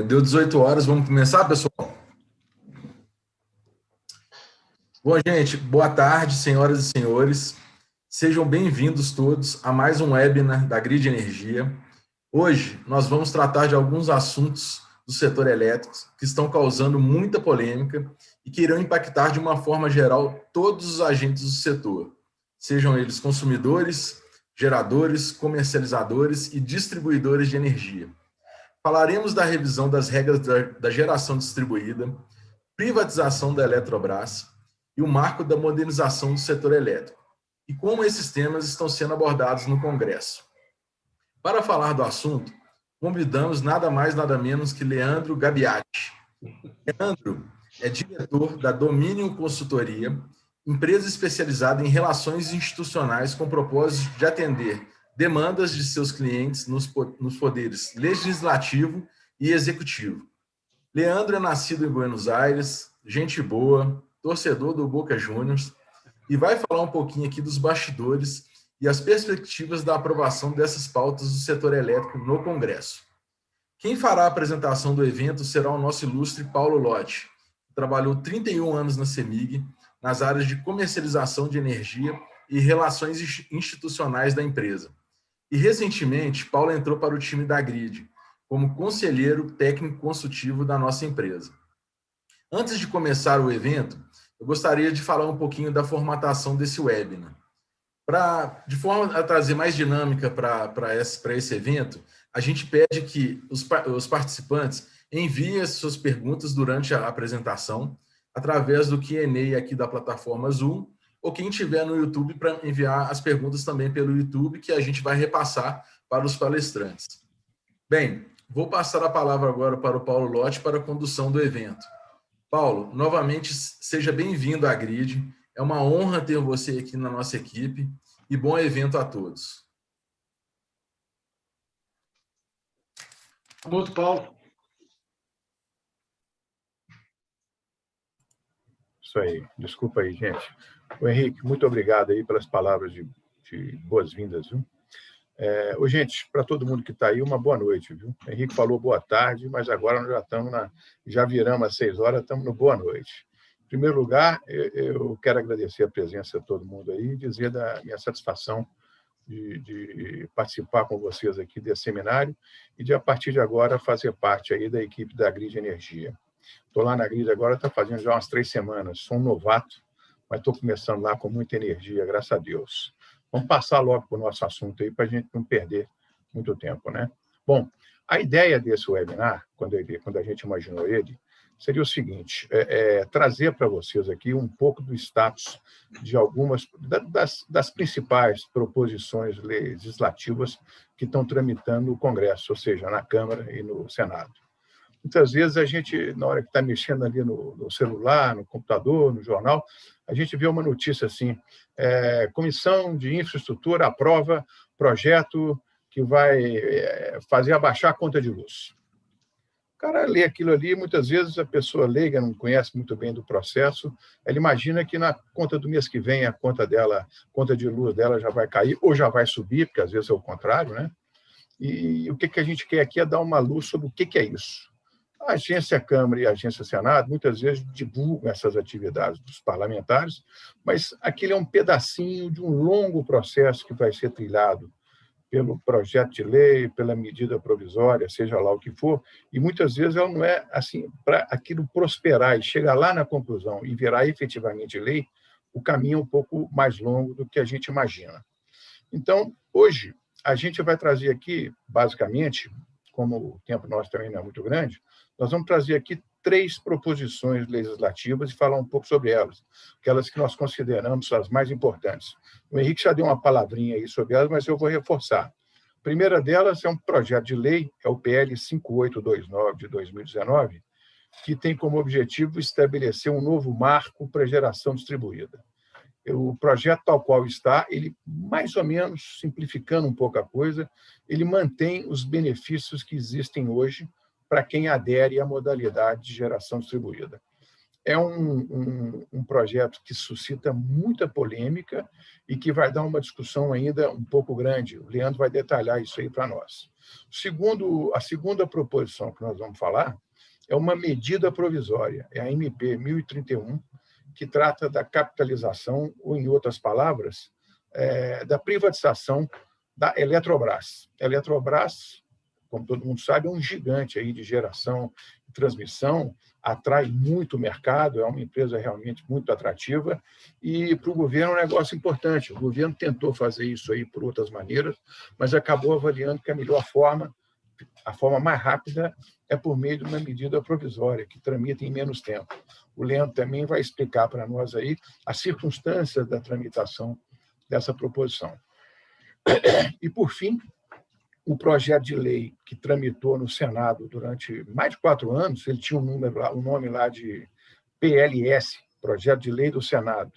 Deu 18 horas, vamos começar, pessoal? Bom, gente, boa tarde, senhoras e senhores. Sejam bem-vindos todos a mais um webinar da Grid Energia. Hoje, nós vamos tratar de alguns assuntos do setor elétrico que estão causando muita polêmica e que irão impactar de uma forma geral todos os agentes do setor, sejam eles consumidores, geradores, comercializadores e distribuidores de energia. Falaremos da revisão das regras da geração distribuída, privatização da Eletrobras e o marco da modernização do setor elétrico, e como esses temas estão sendo abordados no Congresso. Para falar do assunto, convidamos nada mais, nada menos que Leandro Gabiati. Leandro é diretor da Dominion Consultoria, empresa especializada em relações institucionais com propósito de atender demandas de seus clientes nos poderes legislativo e executivo. Leandro é nascido em Buenos Aires, gente boa, torcedor do Boca Juniors, e vai falar um pouquinho aqui dos bastidores e as perspectivas da aprovação dessas pautas do setor elétrico no Congresso. Quem fará a apresentação do evento será o nosso ilustre Paulo Lotti, que trabalhou 31 anos na CEMIG, nas áreas de comercialização de energia e relações institucionais da empresa. E, recentemente, Paulo entrou para o time da Grid, como conselheiro técnico consultivo da nossa empresa. Antes de começar o evento, eu gostaria de falar um pouquinho da formatação desse webinar. De forma a trazer mais dinâmica para esse evento, a gente pede que os participantes enviem as suas perguntas durante a apresentação, através do Q&A aqui da plataforma Zoom, ou quem estiver no YouTube para enviar as perguntas também pelo YouTube, que a gente vai repassar para os palestrantes. Bem, vou passar a palavra agora para o Paulo Lotti para a condução do evento. Paulo, novamente, seja bem-vindo à Grid. É uma honra ter você aqui na nossa equipe e bom evento a todos. Muito, Paulo. Isso aí. Desculpa aí, gente. O Henrique, muito obrigado aí pelas palavras de boas-vindas, viu? Gente, para todo mundo que está aí, uma boa noite, viu? O Henrique falou boa tarde, mas agora nós já viramos às 6 horas, estamos no boa noite. Em primeiro lugar, eu quero agradecer a presença de todo mundo aí e dizer da minha satisfação de participar com vocês aqui desse seminário e de, a partir de agora, fazer parte aí da equipe da Grid Energia. Estou lá na Grid agora, está fazendo já umas 3 semanas. Sou um novato, mas estou começando lá com muita energia, graças a Deus. Vamos passar logo para o nosso assunto aí, para a gente não perder muito tempo, né? Bom, a ideia desse webinar, quando a gente imaginou ele, seria o seguinte, trazer para vocês aqui um pouco do status de algumas das principais proposições legislativas que estão tramitando no Congresso, ou seja, na Câmara e no Senado. Muitas vezes a gente, na hora que está mexendo ali no celular, no computador, no jornal, a gente vê uma notícia assim, Comissão de Infraestrutura aprova projeto que vai fazer abaixar a conta de luz. O cara lê aquilo ali, muitas vezes a pessoa leiga, não conhece muito bem do processo, ela imagina que na conta do mês que vem a conta de luz dela já vai cair ou já vai subir, porque às vezes é o contrário, né? E o que a gente quer aqui é dar uma luz sobre o que é isso. A agência Câmara e a agência Senado muitas vezes divulgam essas atividades dos parlamentares, mas aquele é um pedacinho de um longo processo que vai ser trilhado pelo projeto de lei, pela medida provisória, seja lá o que for, e muitas vezes ela não é assim, para aquilo prosperar e chegar lá na conclusão e virar efetivamente lei, o caminho é um pouco mais longo do que a gente imagina. Então, hoje, a gente vai trazer aqui, basicamente, como o tempo nosso também não é muito grande, nós vamos trazer aqui 3 proposições legislativas e falar um pouco sobre elas, aquelas que nós consideramos as mais importantes. O Henrique já deu uma palavrinha aí sobre elas, mas eu vou reforçar. A primeira delas é um projeto de lei, é o PL 5829 de 2019, que tem como objetivo estabelecer um novo marco para a geração distribuída. O projeto tal qual está, ele, mais ou menos, simplificando um pouco a coisa, ele mantém os benefícios que existem hoje para quem adere à modalidade de geração distribuída. é um projeto que suscita muita polêmica e que vai dar uma discussão ainda um pouco grande. O Leandro vai detalhar isso aí para nós. A segunda proposição que nós vamos falar é uma medida provisória, é a MP 1031, que trata da capitalização, ou, em outras palavras, da privatização da Eletrobras. A Eletrobras, como todo mundo sabe, é um gigante aí de geração e transmissão, atrai muito o mercado, é uma empresa realmente muito atrativa, e para o governo é um negócio importante. O governo tentou fazer isso aí por outras maneiras, mas acabou avaliando que a melhor forma, a forma mais rápida, é por meio de uma medida provisória, que tramita em menos tempo. O Leandro também vai explicar para nós aí as circunstâncias da tramitação dessa proposição. E, por fim, o projeto de lei que tramitou no Senado durante mais de 4 anos, ele tinha um nome lá de PLS, Projeto de Lei do Senado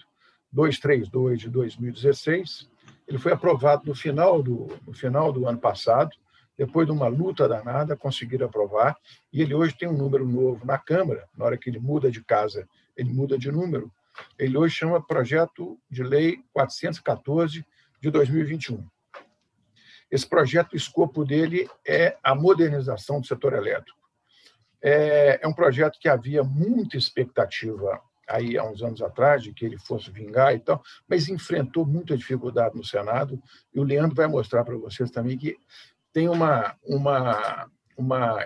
232 de 2016. Ele foi aprovado no final do ano passado, depois de uma luta danada, conseguiram aprovar, e ele hoje tem um número novo na Câmara. Na hora que ele muda de casa, ele muda de número. Ele hoje chama Projeto de Lei 414 de 2021. Esse projeto, o escopo dele é a modernização do setor elétrico. É um projeto que havia muita expectativa aí há uns anos atrás de que ele fosse vingar e tal, mas enfrentou muita dificuldade no Senado, e o Leandro vai mostrar para vocês também que tem uma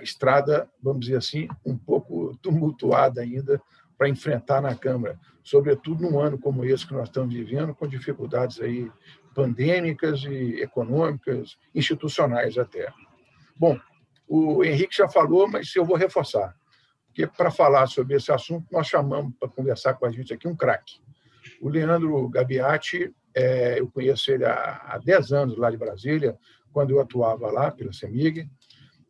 estrada, vamos dizer assim, um pouco tumultuada ainda para enfrentar na Câmara, sobretudo num ano como esse que nós estamos vivendo, com dificuldades aí pandêmicas e econômicas, institucionais até. Bom, o Henrique já falou, mas eu vou reforçar, porque para falar sobre esse assunto, nós chamamos para conversar com a gente aqui um craque. O Leandro Gabiati, eu conheço ele há 10 anos lá de Brasília, quando eu atuava lá pela CEMIG,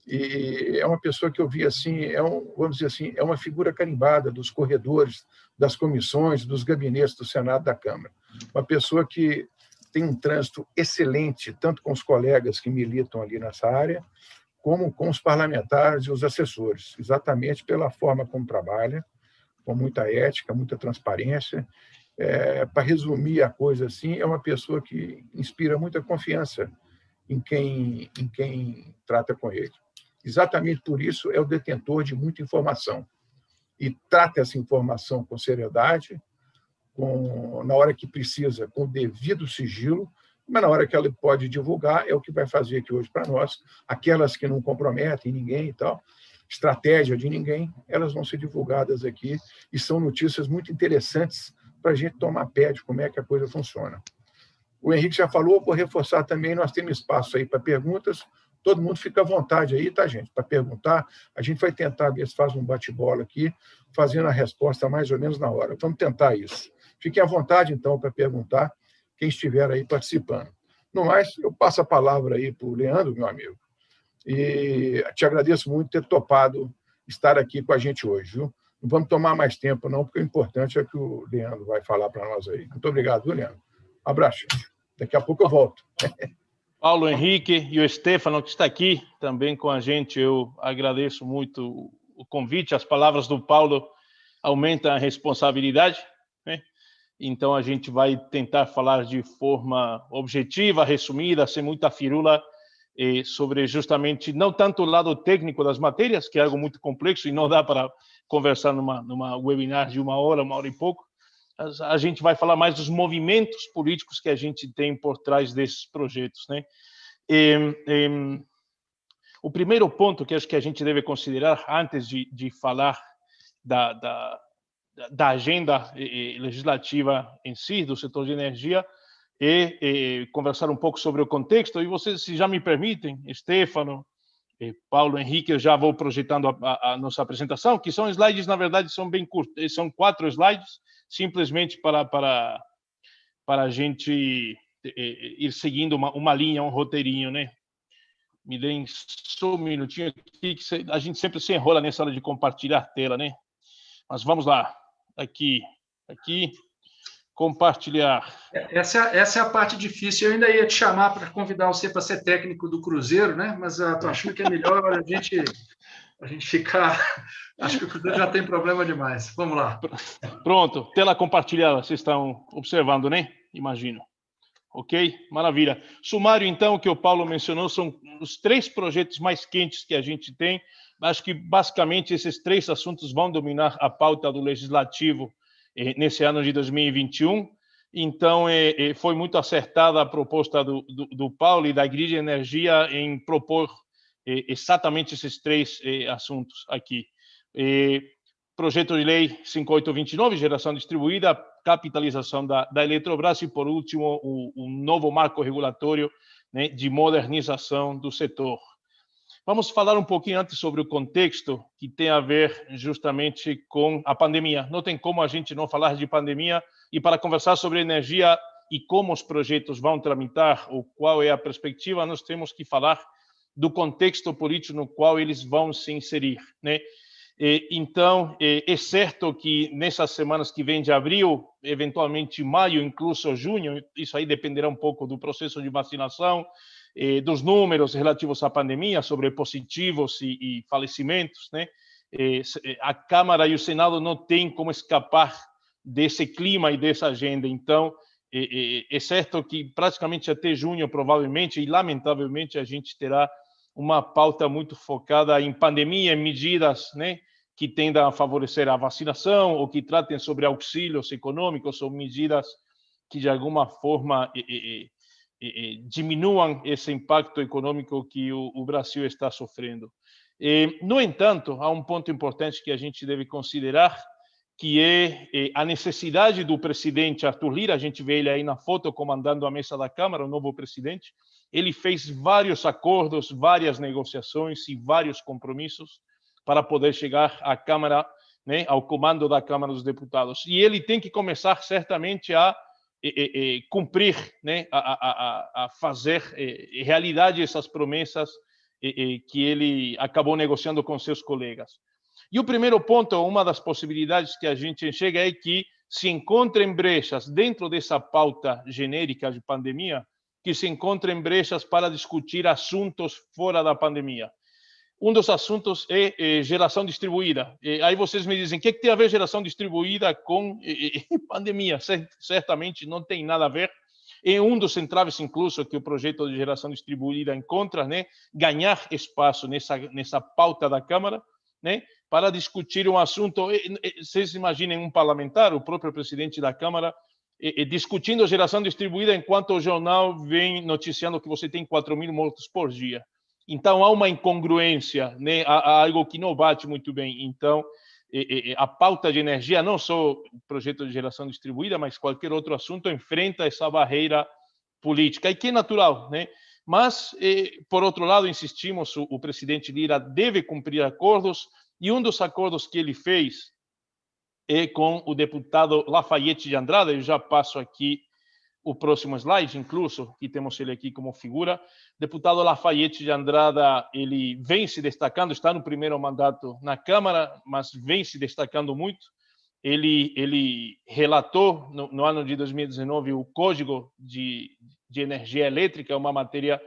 e é uma pessoa que eu vi assim, vamos dizer assim, é uma figura carimbada dos corredores, das comissões, dos gabinetes do Senado, da Câmara. Uma pessoa que tem um trânsito excelente, tanto com os colegas que militam ali nessa área, como com os parlamentares e os assessores, exatamente pela forma como trabalha, com muita ética, muita transparência. Para resumir a coisa assim, é uma pessoa que inspira muita confiança em quem trata com ele. Exatamente por isso é o detentor de muita informação e trata essa informação com seriedade, na hora que precisa, com o devido sigilo, mas na hora que ela pode divulgar, é o que vai fazer aqui hoje para nós. Aquelas que não comprometem ninguém e tal, estratégia de ninguém, elas vão ser divulgadas aqui e são notícias muito interessantes para a gente tomar pé de como é que a coisa funciona. O Henrique já falou, vou reforçar também, nós temos espaço aí para perguntas, todo mundo fica à vontade aí, tá, gente? Para perguntar, a gente vai tentar ver se faz um bate-bola aqui, fazendo a resposta mais ou menos na hora. Vamos tentar isso. Fiquem à vontade, então, para perguntar quem estiver aí participando. No mais, eu passo a palavra aí para o Leandro, meu amigo, e te agradeço muito ter topado estar aqui com a gente hoje, viu? Não vamos tomar mais tempo, não, porque o importante é que o Leandro vai falar para nós aí. Muito obrigado, viu, Leandro? Um abraço. Daqui a pouco eu volto. Paulo Henrique e o Stefano, que está aqui também com a gente, eu agradeço muito o convite. As palavras do Paulo aumentam a responsabilidade, né? Então, a gente vai tentar falar de forma objetiva, resumida, sem muita firula, sobre justamente, não tanto o lado técnico das matérias, que é algo muito complexo e não dá para conversar numa webinar de uma hora e pouco. A gente vai falar mais dos movimentos políticos que a gente tem por trás desses projetos, né? O primeiro ponto que acho que a gente deve considerar antes de falar da agenda legislativa em si, do setor de energia, é conversar um pouco sobre o contexto. E vocês, se já me permitem, Stefano, Paulo, Henrique, eu já vou projetando a nossa apresentação, que são slides, na verdade, são bem curtos, são 4 slides, simplesmente para a gente ir seguindo uma linha, um roteirinho, né? Me deem só um minutinho aqui, que a gente sempre se enrola nessa hora de compartilhar tela, né? Mas vamos lá. Aqui, compartilhar. Essa é a parte difícil. Eu ainda ia te chamar para convidar você para ser técnico do Cruzeiro, né? Mas estou achando que é melhor a gente ficar... Acho que o Cruzeiro já tem problema demais. Vamos lá. Pronto, tela compartilhada, vocês estão observando, né? Imagino. Ok? Maravilha. Sumário, então, que o Paulo mencionou, são os 3 projetos mais quentes que a gente tem. Acho que, basicamente, esses 3 assuntos vão dominar a pauta do Legislativo nesse ano de 2021. Então, foi muito acertada a proposta do Paulo e da Grid Energia em propor exatamente esses 3 assuntos aqui. Projeto de lei 5829, geração distribuída, capitalização da Eletrobras e, por último, o novo marco regulatório, né, de modernização do setor. Vamos falar um pouquinho antes sobre o contexto que tem a ver justamente com a pandemia. Não tem como a gente não falar de pandemia, e para conversar sobre energia e como os projetos vão tramitar, ou qual é a perspectiva, nós temos que falar do contexto político no qual eles vão se inserir, né? Então, é certo que nessas semanas que vêm de abril, eventualmente maio, incluso junho, isso aí dependerá um pouco do processo de vacinação, dos números relativos à pandemia, sobre positivos e falecimentos, né? A Câmara e o Senado não têm como escapar desse clima e dessa agenda. Então, é certo que praticamente até junho, provavelmente, e lamentavelmente, a gente terá uma pauta muito focada em pandemia, em medidas, né, que tendam a favorecer a vacinação ou que tratem sobre auxílios econômicos ou medidas que, de alguma forma, diminuam esse impacto econômico que o Brasil está sofrendo. No entanto, há um ponto importante que a gente deve considerar, que é a necessidade do presidente Arthur Lira. A gente vê ele aí na foto comandando a mesa da Câmara, o novo presidente. Ele fez vários acordos, várias negociações e vários compromissos para poder chegar à Câmara, né, ao comando da Câmara dos Deputados. E ele tem que começar certamente a cumprir, né, a fazer realidade essas promessas que ele acabou negociando com seus colegas. E o primeiro ponto, uma das possibilidades que a gente enxerga é que se encontrem brechas dentro dessa pauta genérica de pandemia, que se encontrem brechas para discutir assuntos fora da pandemia. Um dos assuntos é geração distribuída. Aí vocês me dizem, o que tem a ver geração distribuída com pandemia? Certamente não tem nada a ver. É um dos entraves, incluso, que o projeto de geração distribuída encontra, né? Ganhar espaço nessa pauta da Câmara, né, para discutir um assunto. Vocês imaginem um parlamentar, o próprio presidente da Câmara, discutindo geração distribuída enquanto o jornal vem noticiando que você tem 4.000 mortos por dia. Então, há uma incongruência, né, há algo que não bate muito bem. Então, a pauta de energia, não só o projeto de geração distribuída, mas qualquer outro assunto, enfrenta essa barreira política, e que é natural, né? Mas, por outro lado, insistimos, o presidente Lira deve cumprir acordos, e um dos acordos que ele fez é com o deputado Lafayette de Andrada. Eu já passo aqui o próximo slide, incluso, que temos ele aqui como figura. O deputado Lafayette de Andrada, ele vem se destacando, está no primeiro mandato na Câmara, mas vem se destacando muito. Ele relatou, no ano de 2019, o Código de Energia Elétrica, uma matéria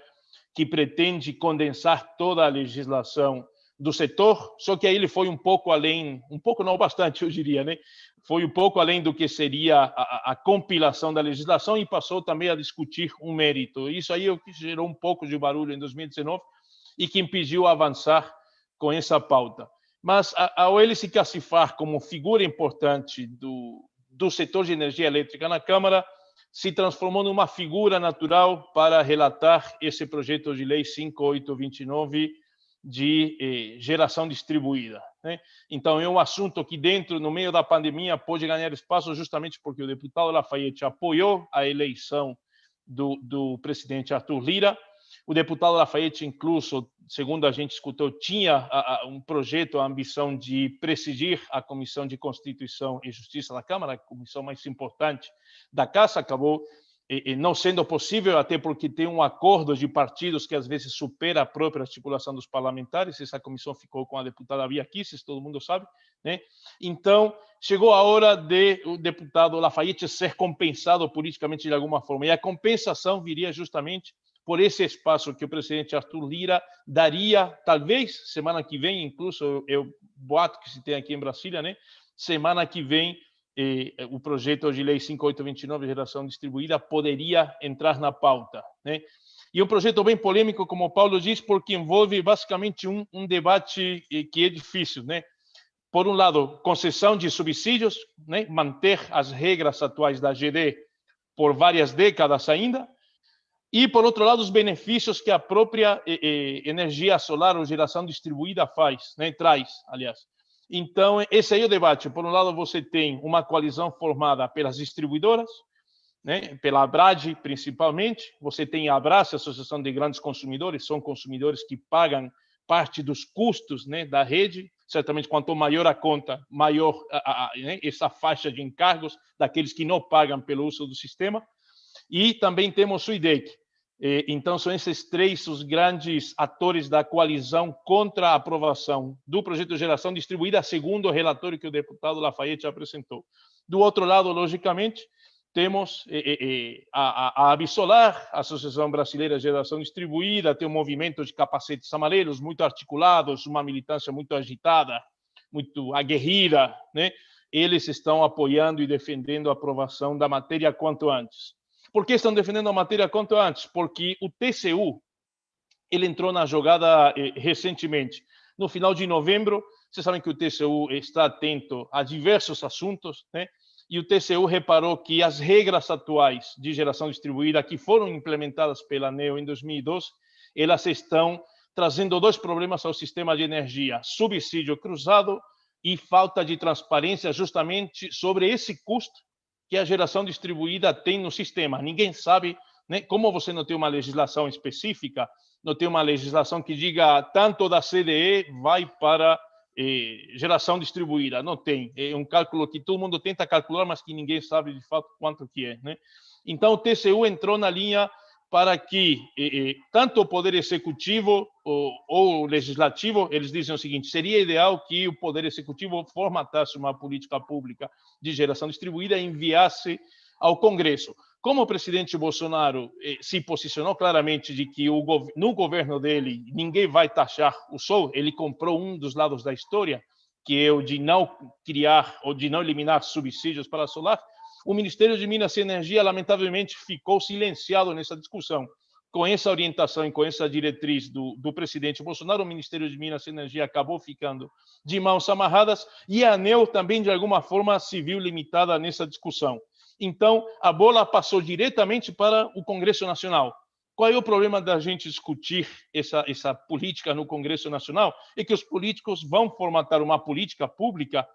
que pretende condensar toda a legislação do setor, só que aí ele foi um pouco além, um pouco não, bastante, eu diria, né? Foi um pouco além do que seria a compilação da legislação, e passou também a discutir um mérito. Isso aí gerou um pouco de barulho em 2019 e que impediu avançar com essa pauta. Mas, ao ele se classificar como figura importante do setor de energia elétrica na Câmara, se transformou numa figura natural para relatar esse projeto de lei 5829 de geração distribuída, né? Então, é um assunto que, no meio da pandemia, pode ganhar espaço justamente porque o deputado Lafayette apoiou a eleição do presidente Arthur Lira. O deputado Lafayette, incluso, segundo a gente escutou, tinha um projeto, a ambição de presidir a Comissão de Constituição e Justiça da Câmara, a comissão mais importante da Casa. Acabou não sendo possível, até porque tem um acordo de partidos que às vezes supera a própria articulação dos parlamentares. Essa comissão ficou com a deputada Bia Kicis, todo mundo sabe, né? Então, chegou a hora de o deputado Lafayette ser compensado politicamente de alguma forma, e a compensação viria justamente por esse espaço que o presidente Arthur Lira daria, talvez, semana que vem, incluso eu boato que se tem aqui em Brasília, né? Semana que vem, o projeto de lei 5829, geração distribuída, poderia entrar na pauta, né? E um projeto bem polêmico, como o Paulo diz, porque envolve basicamente um debate que é difícil, né? Por um lado, concessão de subsídios, né? Manter as regras atuais da GD por várias décadas ainda, e, por outro lado, os benefícios que a própria energia solar ou geração distribuída faz, né? Traz, aliás. Então, esse aí é o debate. Por um lado, você tem uma coalizão formada pelas distribuidoras, né? Pela Abrad, principalmente. Você tem a Abrace, Associação de Grandes Consumidores, são consumidores que pagam parte dos custos, né, da rede. Certamente, quanto maior a conta, maior né, essa faixa de encargos daqueles que não pagam pelo uso do sistema. E também temos o IDEC. Então, são esses três os grandes atores da coalizão contra a aprovação do projeto de geração distribuída, segundo o relatório que o deputado Lafayette apresentou. Do outro lado, logicamente, temos a Absolar, a Associação Brasileira de Geração Distribuída, tem um movimento de capacetes amarelos muito articulados, uma militância muito agitada, muito aguerrida, né? Eles estão apoiando e defendendo a aprovação da matéria quanto antes. Por que estão defendendo a matéria quanto antes? Porque o TCU ele entrou na jogada recentemente. No final de novembro, vocês sabem que o TCU está atento a diversos assuntos, né? E o TCU reparou que as regras atuais de geração distribuída que foram implementadas pela ANEEL em 2012, elas estão trazendo dois problemas ao sistema de energia: subsídio cruzado e falta de transparência justamente sobre esse custo que a geração distribuída tem no sistema. Ninguém sabe, né? Como você não tem uma legislação específica, não tem uma legislação que diga tanto da CDE vai para geração distribuída. Não tem. É um cálculo que todo mundo tenta calcular, mas que ninguém sabe de fato quanto que é, né? Então, o TCU entrou na linha para que tanto o Poder Executivo ou o Legislativo, eles dizem o seguinte: seria ideal que o Poder Executivo formatasse uma política pública de geração distribuída e enviasse ao Congresso. Como o presidente Bolsonaro se posicionou claramente de que no governo dele ninguém vai taxar o sol, ele comprou um dos lados da história, que é o de não criar ou de não eliminar subsídios para a solar, o Ministério de Minas e Energia, lamentavelmente, ficou silenciado nessa discussão. Com essa orientação e com essa diretriz do presidente Bolsonaro, o Ministério de Minas e Energia acabou ficando de mãos amarradas e a ANEEL também, de alguma forma, se viu limitada nessa discussão. Então, a bola passou diretamente para o Congresso Nacional. Qual é o problema da gente discutir essa política no Congresso Nacional? É que os políticos vão formatar uma política pública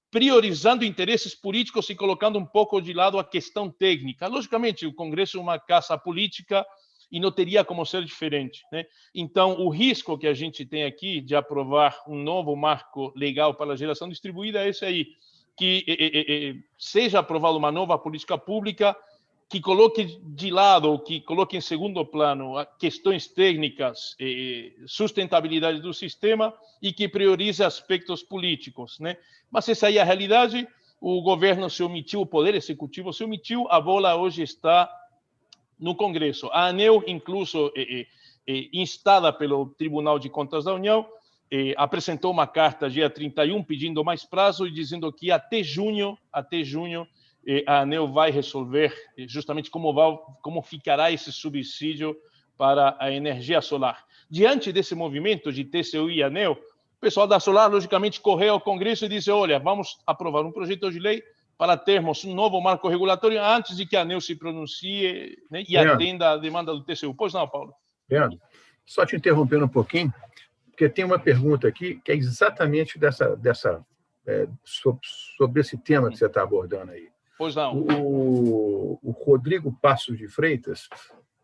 priorizando interesses políticos e colocando um pouco de lado a questão técnica. Logicamente, o Congresso é uma casa política e não teria como ser diferente, né? Então, o risco que a gente tem aqui de aprovar um novo marco legal para a geração distribuída é esse aí, que seja aprovada uma nova política pública que coloque de lado, ou que coloque em segundo plano questões técnicas, sustentabilidade do sistema e que priorize aspectos políticos, né? Mas essa aí é a realidade. O governo se omitiu, o Poder Executivo se omitiu, a bola hoje está no Congresso. A ANEEL, incluso instada pelo Tribunal de Contas da União, apresentou uma carta dia 31 pedindo mais prazo e dizendo que até junho a ANEEL vai resolver justamente como ficará esse subsídio para a energia solar. Diante desse movimento de TCU e ANEEL, o pessoal da Solar, logicamente, correu ao Congresso e disse: olha, vamos aprovar um projeto de lei para termos um novo marco regulatório antes de que a ANEEL se pronuncie, né, e atenda a demanda do TCU. Pois não, Paulo? Leandro, só te interrompendo um pouquinho, porque tem uma pergunta aqui que é exatamente sobre esse tema que você está abordando aí. Pois não. O Rodrigo Passos de Freitas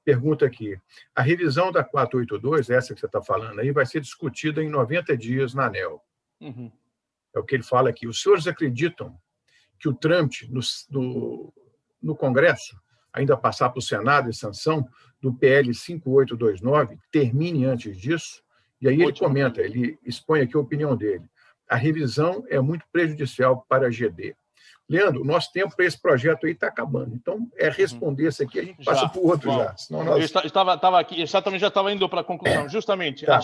pergunta aqui: a revisão da 482, essa que você está falando aí, vai ser discutida em 90 dias na ANEEL. Uhum. É o que ele fala aqui. Os senhores acreditam que o trâmite no Congresso, ainda passar para o Senado e sanção do PL 5829, termine antes disso? E aí ele comenta, ele expõe aqui a opinião dele: a revisão é muito prejudicial para a GD. Leandro, o nosso tempo para esse projeto aí está acabando. Então, responder isso aqui, a gente passa para o outro bom, já. Senão nós... Eu estava aqui, exatamente, já estava indo para a conclusão. Justamente, Tá,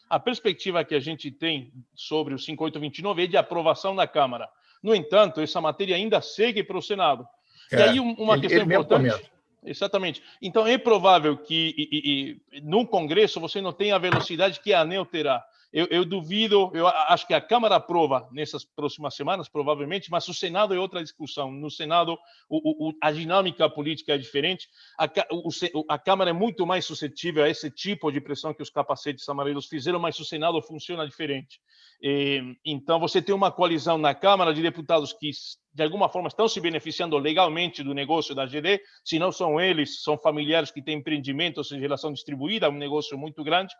a perspectiva que a gente tem sobre o 5829 é de aprovação na Câmara. No entanto, essa matéria ainda segue para o Senado. E aí uma questão importante... Exatamente. Então, é provável que no Congresso você não tenha a velocidade que a ANEEL terá. Eu duvido, eu acho que a Câmara aprova nessas próximas semanas, provavelmente, mas o Senado é outra discussão. No Senado, a dinâmica política é diferente. A Câmara é muito mais suscetível a esse tipo de pressão que os capacetes amarelos fizeram, mas o Senado funciona diferente. Então, você tem uma coalizão na Câmara de deputados que, de alguma forma, estão se beneficiando legalmente do negócio da GD, se não são eles, são familiares que têm empreendimentos em relação distribuída, um negócio muito grande.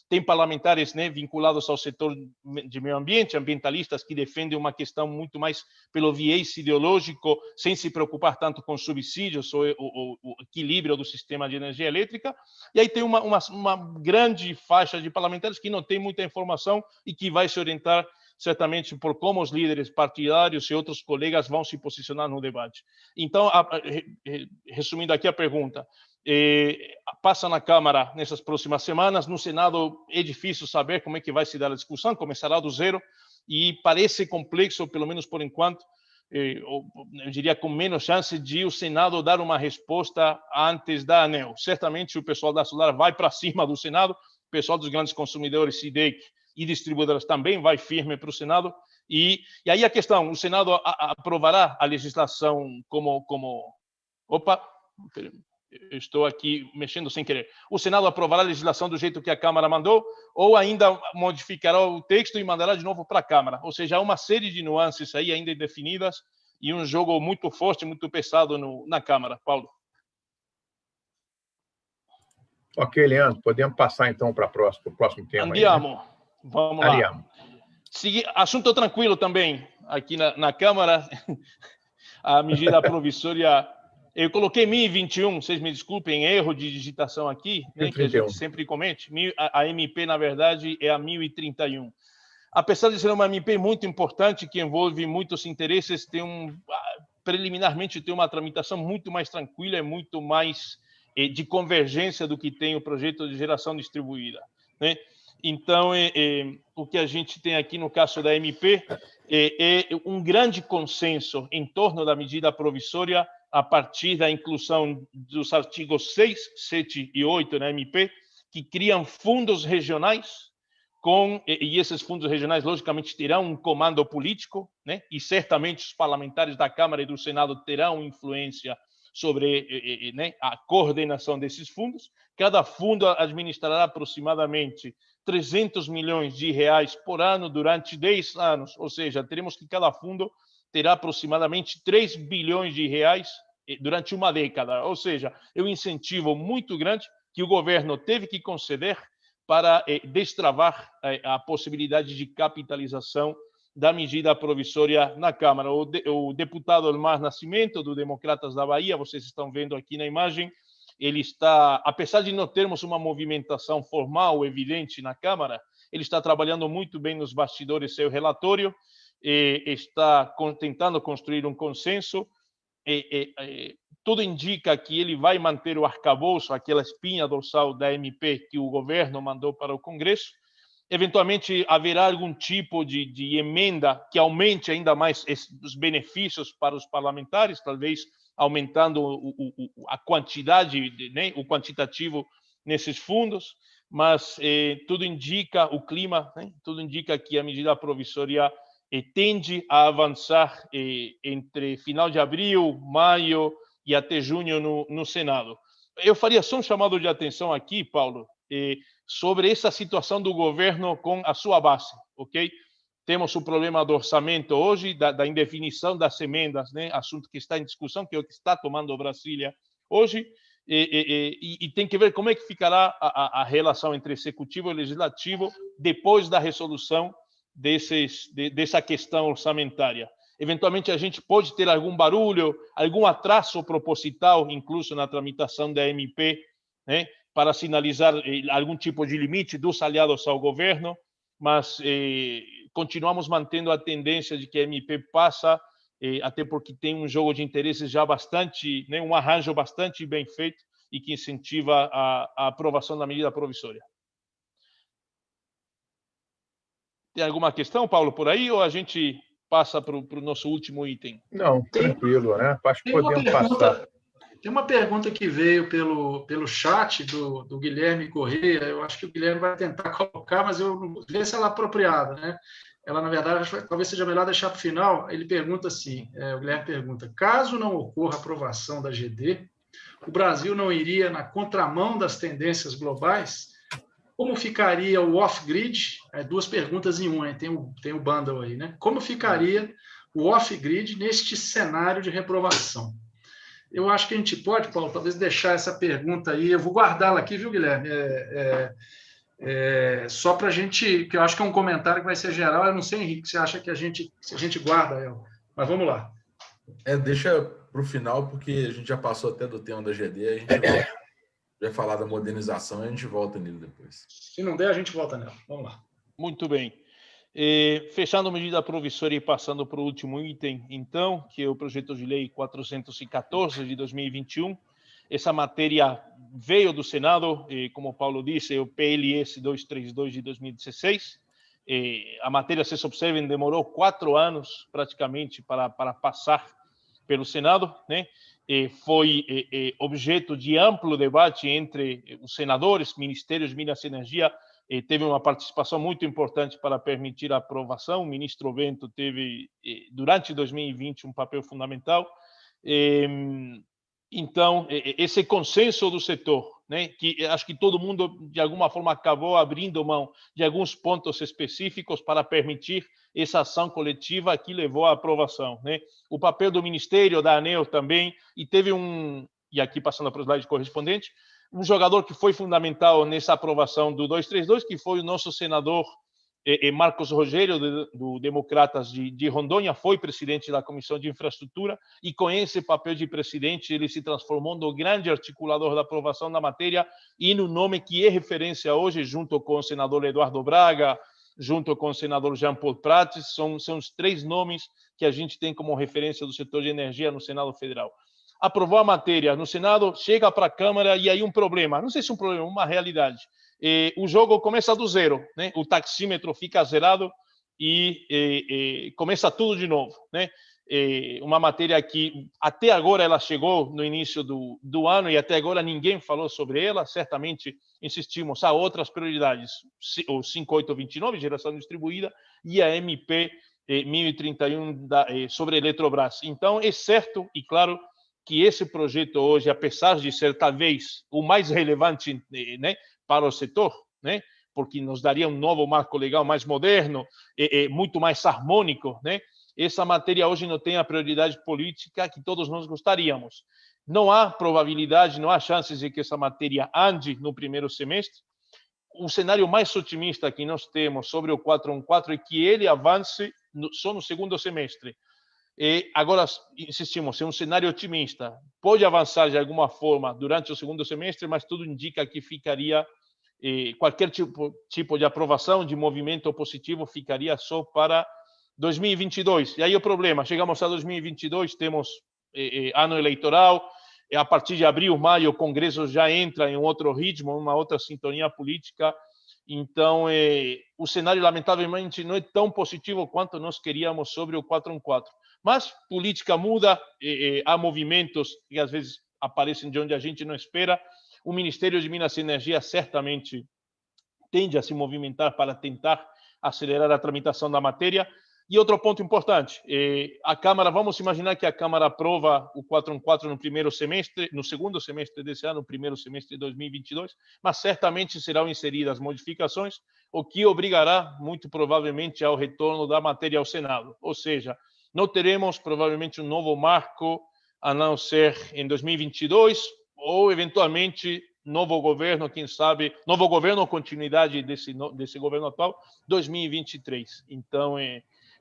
Tem parlamentares, né, vinculados ao setor de meio ambiente, ambientalistas, que defendem uma questão muito mais pelo viés ideológico, sem se preocupar tanto com subsídios ou o equilíbrio do sistema de energia elétrica. E aí tem uma grande faixa de parlamentares que não tem muita informação e que vai se orientar certamente por como os líderes partidários e outros colegas vão se posicionar no debate. Então, resumindo aqui a pergunta, passa na Câmara nessas próximas semanas, no Senado é difícil saber como é que vai se dar a discussão, começará do zero, e parece complexo, pelo menos por enquanto, eu diria com menos chance de o Senado dar uma resposta antes da ANEEL. Certamente o pessoal da Solar vai para cima do Senado, o pessoal dos grandes consumidores, SIDEC, e distribuidoras também vai firme para o Senado. E aí a questão, o Senado aprovará a legislação como... Opa, eu estou aqui mexendo sem querer. O Senado aprovará a legislação do jeito que a Câmara mandou ou ainda modificará o texto e mandará de novo para a Câmara? Ou seja, há uma série de nuances aí ainda indefinidas e um jogo muito forte, muito pesado na Câmara. Paulo. Ok, Leandro, podemos passar então para o próximo tema. Andiamo. Aí, né? Vamos lá. Assunto tranquilo também aqui na Câmara. A medida provisória, eu coloquei 1021, vocês me desculpem, erro de digitação aqui, né, que a gente sempre comete. A MP, na verdade, é a 1031. Apesar de ser uma MP muito importante, que envolve muitos interesses, preliminarmente tem uma tramitação muito mais tranquila, muito mais de convergência do que tem o projeto de geração distribuída, né? Então, o que a gente tem aqui no caso da MP é um grande consenso em torno da medida provisória a partir da inclusão dos artigos 6, 7 e 8 na MP, que criam fundos regionais, e esses fundos regionais, logicamente, terão um comando político, né? E certamente os parlamentares da Câmara e do Senado terão influência sobre, né, a coordenação desses fundos. Cada fundo administrará aproximadamente 300 milhões de reais por ano durante 10 anos, ou seja, teremos que cada fundo terá aproximadamente 3 bilhões de reais durante uma década, ou seja, é um incentivo muito grande que o governo teve que conceder para destravar a possibilidade de capitalização da medida provisória na Câmara. O deputado Elmar Nascimento, do Democratas da Bahia, vocês estão vendo aqui na imagem, ele está, apesar de não termos uma movimentação formal evidente na Câmara, ele está trabalhando muito bem nos bastidores seu relatório, está tentando construir um consenso, tudo indica que ele vai manter o arcabouço, aquela espinha dorsal da MP que o governo mandou para o Congresso. Eventualmente haverá algum tipo de emenda que aumente ainda mais os benefícios para os parlamentares, talvez aumentando a quantidade, né, o quantitativo nesses fundos, mas tudo indica, o clima, né, tudo indica que a medida provisória tende a avançar entre final de abril, maio e até junho no Senado. Eu faria só um chamado de atenção aqui, Paulo, sobre essa situação do governo com a sua base, ok? Temos o problema do orçamento hoje, da indefinição das emendas, né? Assunto que está em discussão, que é o que está tomando Brasília hoje, e tem que ver como é que ficará a relação entre executivo e legislativo depois da resolução dessa questão orçamentária. Eventualmente, a gente pode ter algum barulho, algum atraso proposital, incluso na tramitação da MP, né? Para sinalizar algum tipo de limite dos aliados ao governo, mas continuamos mantendo a tendência de que a MP passa, até porque tem um jogo de interesses já bastante, né, um arranjo bastante bem feito e que incentiva a aprovação da medida provisória. Tem alguma questão, Paulo, por aí, ou a gente passa para o nosso último item? Não, tranquilo, né? Acho que podemos passar. Tem uma pergunta que veio pelo chat do Guilherme Correia. Eu acho que o Guilherme vai tentar colocar, mas eu não sei se ela é apropriada, né? Ela, na verdade, talvez seja melhor deixar para o final. Ele pergunta assim, o Guilherme pergunta, caso não ocorra aprovação da GD, o Brasil não iria na contramão das tendências globais? Como ficaria o off-grid? Duas perguntas em uma, tem o bundle aí, né? Como ficaria o off-grid neste cenário de reprovação? Eu acho que a gente pode, Paulo, talvez deixar essa pergunta aí, eu vou guardá-la aqui, viu, Guilherme? Só para a gente, que eu acho que é um comentário que vai ser geral, eu não sei, Henrique, você acha que se a gente guarda ela, mas vamos lá. Deixa para o final, porque a gente já passou até do tema da GD, a gente vai falar da modernização e a gente volta nele depois. Se não der, a gente volta nela. Vamos lá. Muito bem. Fechando a medida provisória e passando para o último item, então, que é o projeto de lei 414 de 2021. Essa matéria veio do Senado, como o Paulo disse, é o PLS 232 de 2016. A matéria, se se observem, demorou 4 anos praticamente para passar pelo Senado, né? Foi objeto de amplo debate entre os senadores, ministérios de Minas e Energia, teve uma participação muito importante para permitir a aprovação. O ministro Bento teve, durante 2020, um papel fundamental. Então, esse consenso do setor, né, que acho que todo mundo, de alguma forma, acabou abrindo mão de alguns pontos específicos para permitir essa ação coletiva que levou à aprovação, né? O papel do Ministério, da ANEEL também, e teve e aqui passando para o slide correspondente, um jogador que foi fundamental nessa aprovação do 232, que foi o nosso senador Marcos Rogério, do Democratas de Rondônia, foi presidente da Comissão de Infraestrutura, e com esse papel de presidente ele se transformou no grande articulador da aprovação da matéria e no nome que é referência hoje, junto com o senador Eduardo Braga, junto com o senador Jean Paul Prates, são os 3 nomes que a gente tem como referência do setor de energia no Senado Federal. Aprovou a matéria no Senado, chega para a Câmara e aí um problema, não sei se é um problema, uma realidade. O jogo começa do zero, né? O taxímetro fica zerado e começa tudo de novo, né? Uma matéria que até agora ela chegou no início do ano e até agora ninguém falou sobre ela. Certamente insistimos, há outras prioridades, o 5829, geração distribuída, e a MP 1031 sobre a Eletrobras. Então, é certo e claro que esse projeto hoje, apesar de ser talvez o mais relevante, né, para o setor, né, porque nos daria um novo marco legal mais moderno, muito mais harmônico, né, essa matéria hoje não tem a prioridade política que todos nós gostaríamos. Não há probabilidade, não há chances de que essa matéria ande no primeiro semestre. O cenário mais otimista que nós temos sobre o 414 é que ele avance só no segundo semestre. Agora, insistimos, é um cenário otimista. Pode avançar de alguma forma durante o segundo semestre, mas tudo indica que ficaria, qualquer tipo de aprovação, de movimento positivo, ficaria só para 2022. E aí o problema, chegamos a 2022, temos ano eleitoral, a partir de abril, maio, o Congresso já entra em um outro ritmo, uma outra sintonia política. Então, o cenário, lamentavelmente, não é tão positivo quanto nós queríamos sobre o 414. Mas política muda, há movimentos que às vezes aparecem de onde a gente não espera. O Ministério de Minas e Energia certamente tende a se movimentar para tentar acelerar a tramitação da matéria. E outro ponto importante, a Câmara, vamos imaginar que a Câmara aprova o 414 no primeiro semestre, no segundo semestre desse ano, no primeiro semestre de 2022, mas certamente serão inseridas modificações, o que obrigará, muito provavelmente, ao retorno da matéria ao Senado. Ou seja, não teremos provavelmente um novo marco, a não ser em 2022, ou eventualmente novo governo, quem sabe, novo governo ou continuidade desse governo atual, 2023. Então,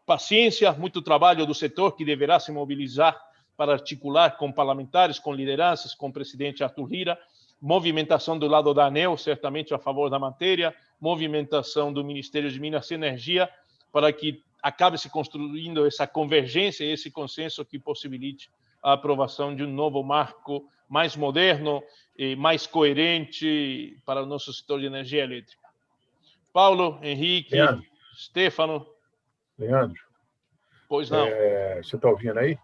paciência, muito trabalho do setor que deverá se mobilizar para articular com parlamentares, com lideranças, com o presidente Arthur Lira, movimentação do lado da ANEEL, certamente a favor da matéria, movimentação do Ministério de Minas e Energia, para que acabe se construindo essa convergência e esse consenso que possibilite a aprovação de um novo marco mais moderno e mais coerente para o nosso setor de energia elétrica. Paulo, Henrique, Leandro. Stefano. Leandro. Pois não. Você está ouvindo aí?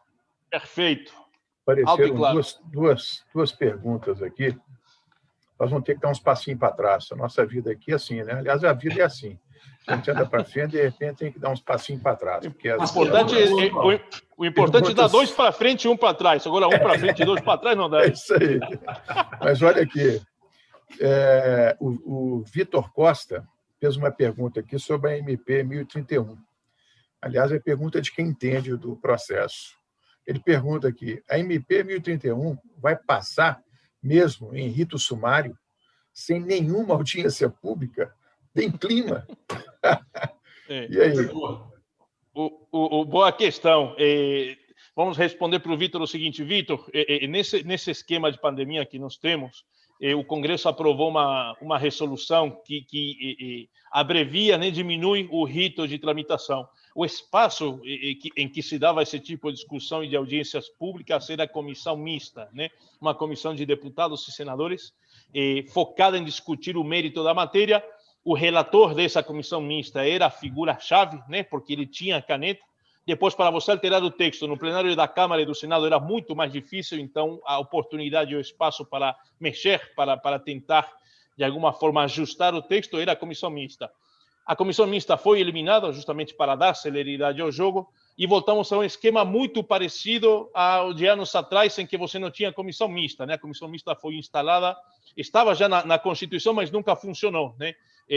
Perfeito. Apareceram claro. duas perguntas aqui. Nós vamos ter que dar uns passinhos para trás. A nossa vida aqui é assim, né? Aliás, a vida é assim. A gente anda para frente e, de repente, tem que dar uns passinhos para trás. Porque o importante é dar 2 para frente e 1 para trás. Agora, 1 para frente e 2 para trás não dá. É isso aí. Mas olha aqui. O Vitor Costa fez uma pergunta aqui sobre a MP 1031. Aliás, é pergunta de quem entende do processo. Ele pergunta aqui, a MP 1031 vai passar mesmo em rito sumário, sem nenhuma audiência pública? Tem clima? E aí? Boa questão. Vamos responder para o Vitor o seguinte, Vitor, nesse esquema de pandemia que nós temos, o Congresso aprovou uma resolução que abrevia, né, diminui o rito de tramitação. O espaço em que se dava esse tipo de discussão e de audiências públicas era a comissão mista, né? Uma comissão de deputados e senadores focada em discutir o mérito da matéria. O relator dessa comissão mista era a figura-chave, né? Porque ele tinha a caneta. Depois, para você alterar o texto no plenário da Câmara e do Senado era muito mais difícil, então a oportunidade e o espaço para mexer, para tentar, de alguma forma, ajustar o texto era a comissão mista. A comissão mista foi eliminada justamente para dar celeridade ao jogo e voltamos a um esquema muito parecido ao de anos atrás, em que você não tinha comissão mista, né? A comissão mista foi instalada, estava já na Constituição, mas nunca funcionou, né?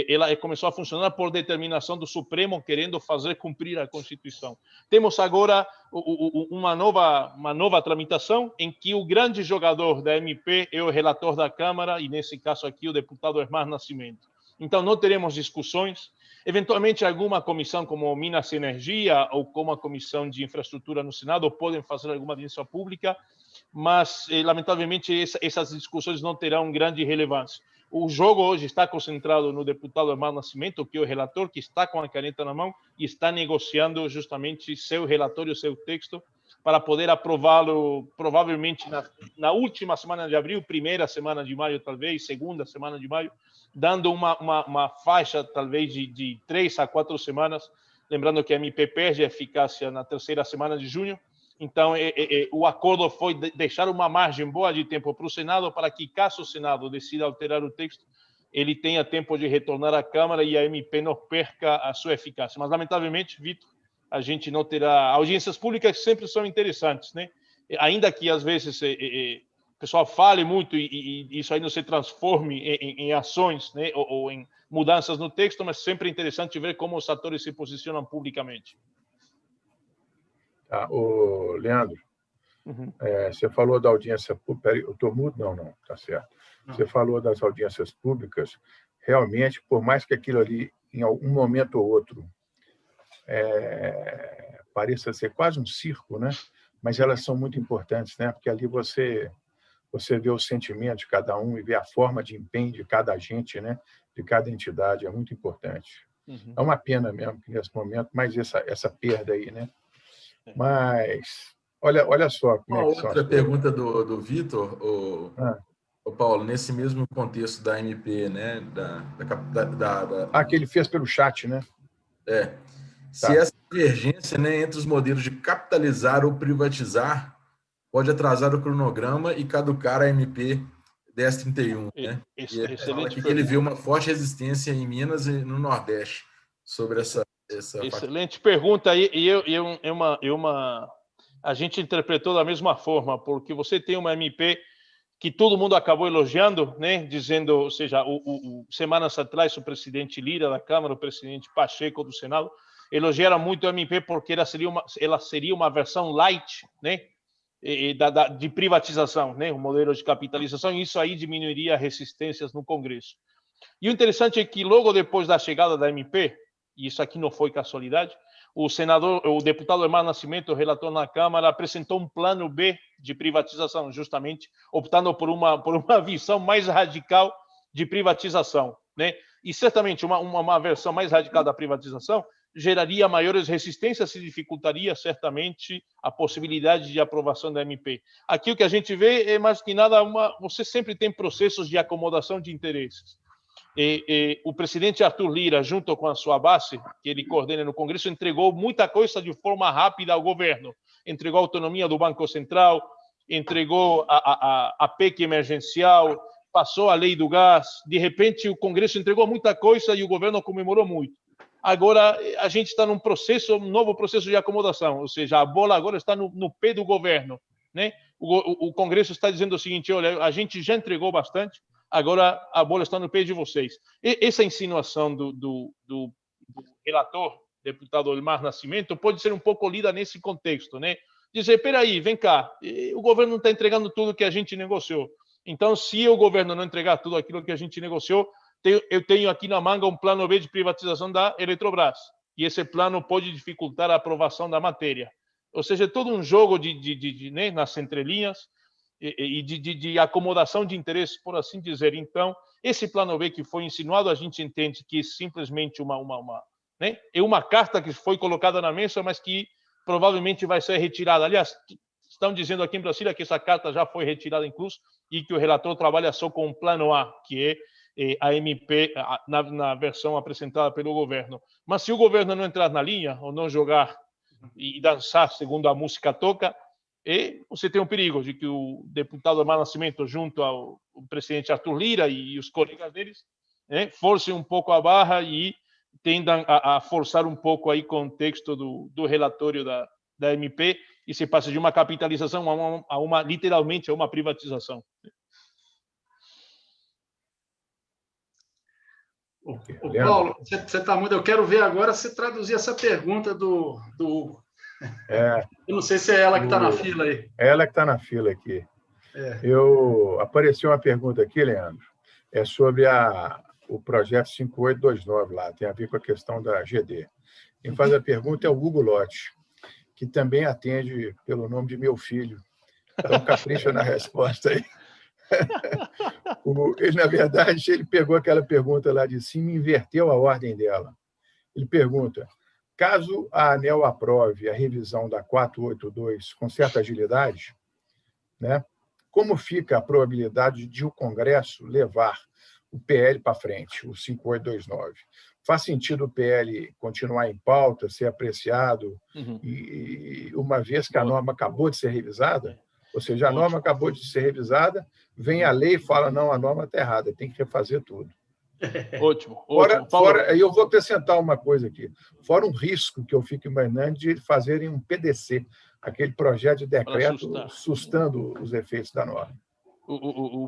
Ela começou a funcionar por determinação do Supremo, querendo fazer cumprir a Constituição. Temos agora uma nova tramitação, em que o grande jogador da MP é o relator da Câmara, e nesse caso aqui o deputado Hermán Nascimento. Então, não teremos discussões. Eventualmente, alguma comissão como Minas e Energia ou como a Comissão de Infraestrutura no Senado podem fazer alguma audiência pública, mas, lamentavelmente, essas discussões não terão grande relevância. O jogo hoje está concentrado no deputado Hermán Nascimento, que é o relator, que está com a caneta na mão e está negociando justamente seu relatório, seu texto, para poder aprová-lo provavelmente na última semana de abril, primeira semana de maio, talvez, segunda semana de maio, dando uma faixa, talvez, de 3 a 4 semanas, lembrando que a MP perde a eficácia na terceira semana de junho. Então, o acordo foi deixar uma margem boa de tempo para o Senado, para que, caso o Senado decida alterar o texto, ele tenha tempo de retornar à Câmara e a MP não perca a sua eficácia. Mas, lamentavelmente, Vitor, a gente não terá... Audiências públicas sempre são interessantes, né? Ainda que, às vezes, o pessoal fale muito e isso aí não se transforme em ações, né? Ou em mudanças no texto, mas sempre é interessante ver como os atores se posicionam publicamente. Tá. Ô, Leandro, você falou da audiência pública. Eu estou mudo? Não, tá certo. Você falou das audiências públicas. Realmente, por mais que aquilo ali, em algum momento ou outro, pareça ser quase um circo, né? Mas elas são muito importantes, né? Porque ali você vê o sentimento de cada um e vê a forma de empenho de cada agente, né? De cada entidade. É muito importante. É uma pena mesmo que nesse momento, mas essa perda aí, né? Mas olha só como uma outra pergunta do Vitor, o Paulo, nesse mesmo contexto da MP, né? Que ele fez pelo chat, né? Se essa divergência, né, entre os modelos de capitalizar ou privatizar pode atrasar o cronograma e caducar a MP 1031, né? Excelente. Que ele vê uma forte resistência em Minas e no Nordeste sobre essa excelente pergunta aí, e a gente interpretou da mesma forma, porque você tem uma MP que todo mundo acabou elogiando, né? Dizendo, ou seja, semanas atrás o presidente Lira da Câmara, o presidente Pacheco do Senado, elogiaram muito a MP porque ela seria uma versão light, né? De privatização, né? Um modelo de capitalização, e isso aí diminuiria resistências no Congresso. E o interessante é que logo depois da chegada da MP, e isso aqui não foi casualidade, o deputado Hermán Nascimento, o relator na Câmara, apresentou um plano B de privatização, justamente optando por uma visão mais radical de privatização, né? E certamente uma versão mais radical da privatização geraria maiores resistências e dificultaria certamente a possibilidade de aprovação da MP. Aqui o que a gente vê é mais que nada você sempre tem processos de acomodação de interesses. O presidente Arthur Lira, junto com a sua base, que ele coordena no Congresso, entregou muita coisa de forma rápida ao governo. Entregou a autonomia do Banco Central, entregou a PEC emergencial, passou a lei do gás. De repente, o Congresso entregou muita coisa e o governo comemorou muito. Agora, a gente está num novo processo de acomodação, ou seja, a bola agora está no pé do governo, né? O Congresso está dizendo o seguinte: olha, a gente já entregou bastante, agora a bola está no pé de vocês. Essa insinuação do relator, deputado Elmar Nascimento, pode ser um pouco lida nesse contexto, né? Dizer, peraí, vem cá, o governo não está entregando tudo que a gente negociou. Então, se o governo não entregar tudo aquilo que a gente negociou, eu tenho aqui na manga um plano B de privatização da Eletrobras. E esse plano pode dificultar a aprovação da matéria. Ou seja, é todo um jogo né, nas entrelinhas e de acomodação de interesses, por assim dizer. Então, esse plano B que foi insinuado, a gente entende que é simplesmente né, é uma carta que foi colocada na mesa, mas que provavelmente vai ser retirada. Aliás, estão dizendo aqui em Brasília que essa carta já foi retirada, incluso, e que o relator trabalha só com o plano A, que é a MP na versão apresentada pelo governo. Mas se o governo não entrar na linha, ou não jogar e dançar segundo a música toca, você tem um perigo de que o deputado Elmar Nascimento, junto ao presidente Arthur Lira e os colegas deles, forcem um pouco a barra e tendam a forçar um pouco aí com o texto do relatório da MP e se passa de uma capitalização literalmente a uma privatização. Paulo, você está muito. Eu quero ver agora você traduzir essa pergunta do Hugo. Eu não sei se é ela que está na fila aí. É ela que está na fila aqui. Apareceu uma pergunta aqui, Leandro, sobre o projeto 5829 lá, tem a ver com a questão da GD. Quem faz a pergunta é o Hugo Lotti, que também atende pelo nome de meu filho. Então, capricha na resposta aí. Ele, na verdade, ele pegou aquela pergunta lá de cima e inverteu a ordem dela. Ele pergunta, caso a ANEEL aprove a revisão da 482 com certa agilidade, né, como fica a probabilidade de o Congresso levar o PL para frente, o 5829? Faz sentido o PL continuar em pauta, ser apreciado, e uma vez que a norma acabou de ser revisada, ou seja, a norma acabou de ser revisada, vem a lei e fala, não, a norma está errada, tem que refazer tudo. Ótimo. Aí eu vou acrescentar uma coisa aqui. Fora um risco que eu fico imaginando de fazerem um PDC, aquele projeto de decreto sustando os efeitos da norma.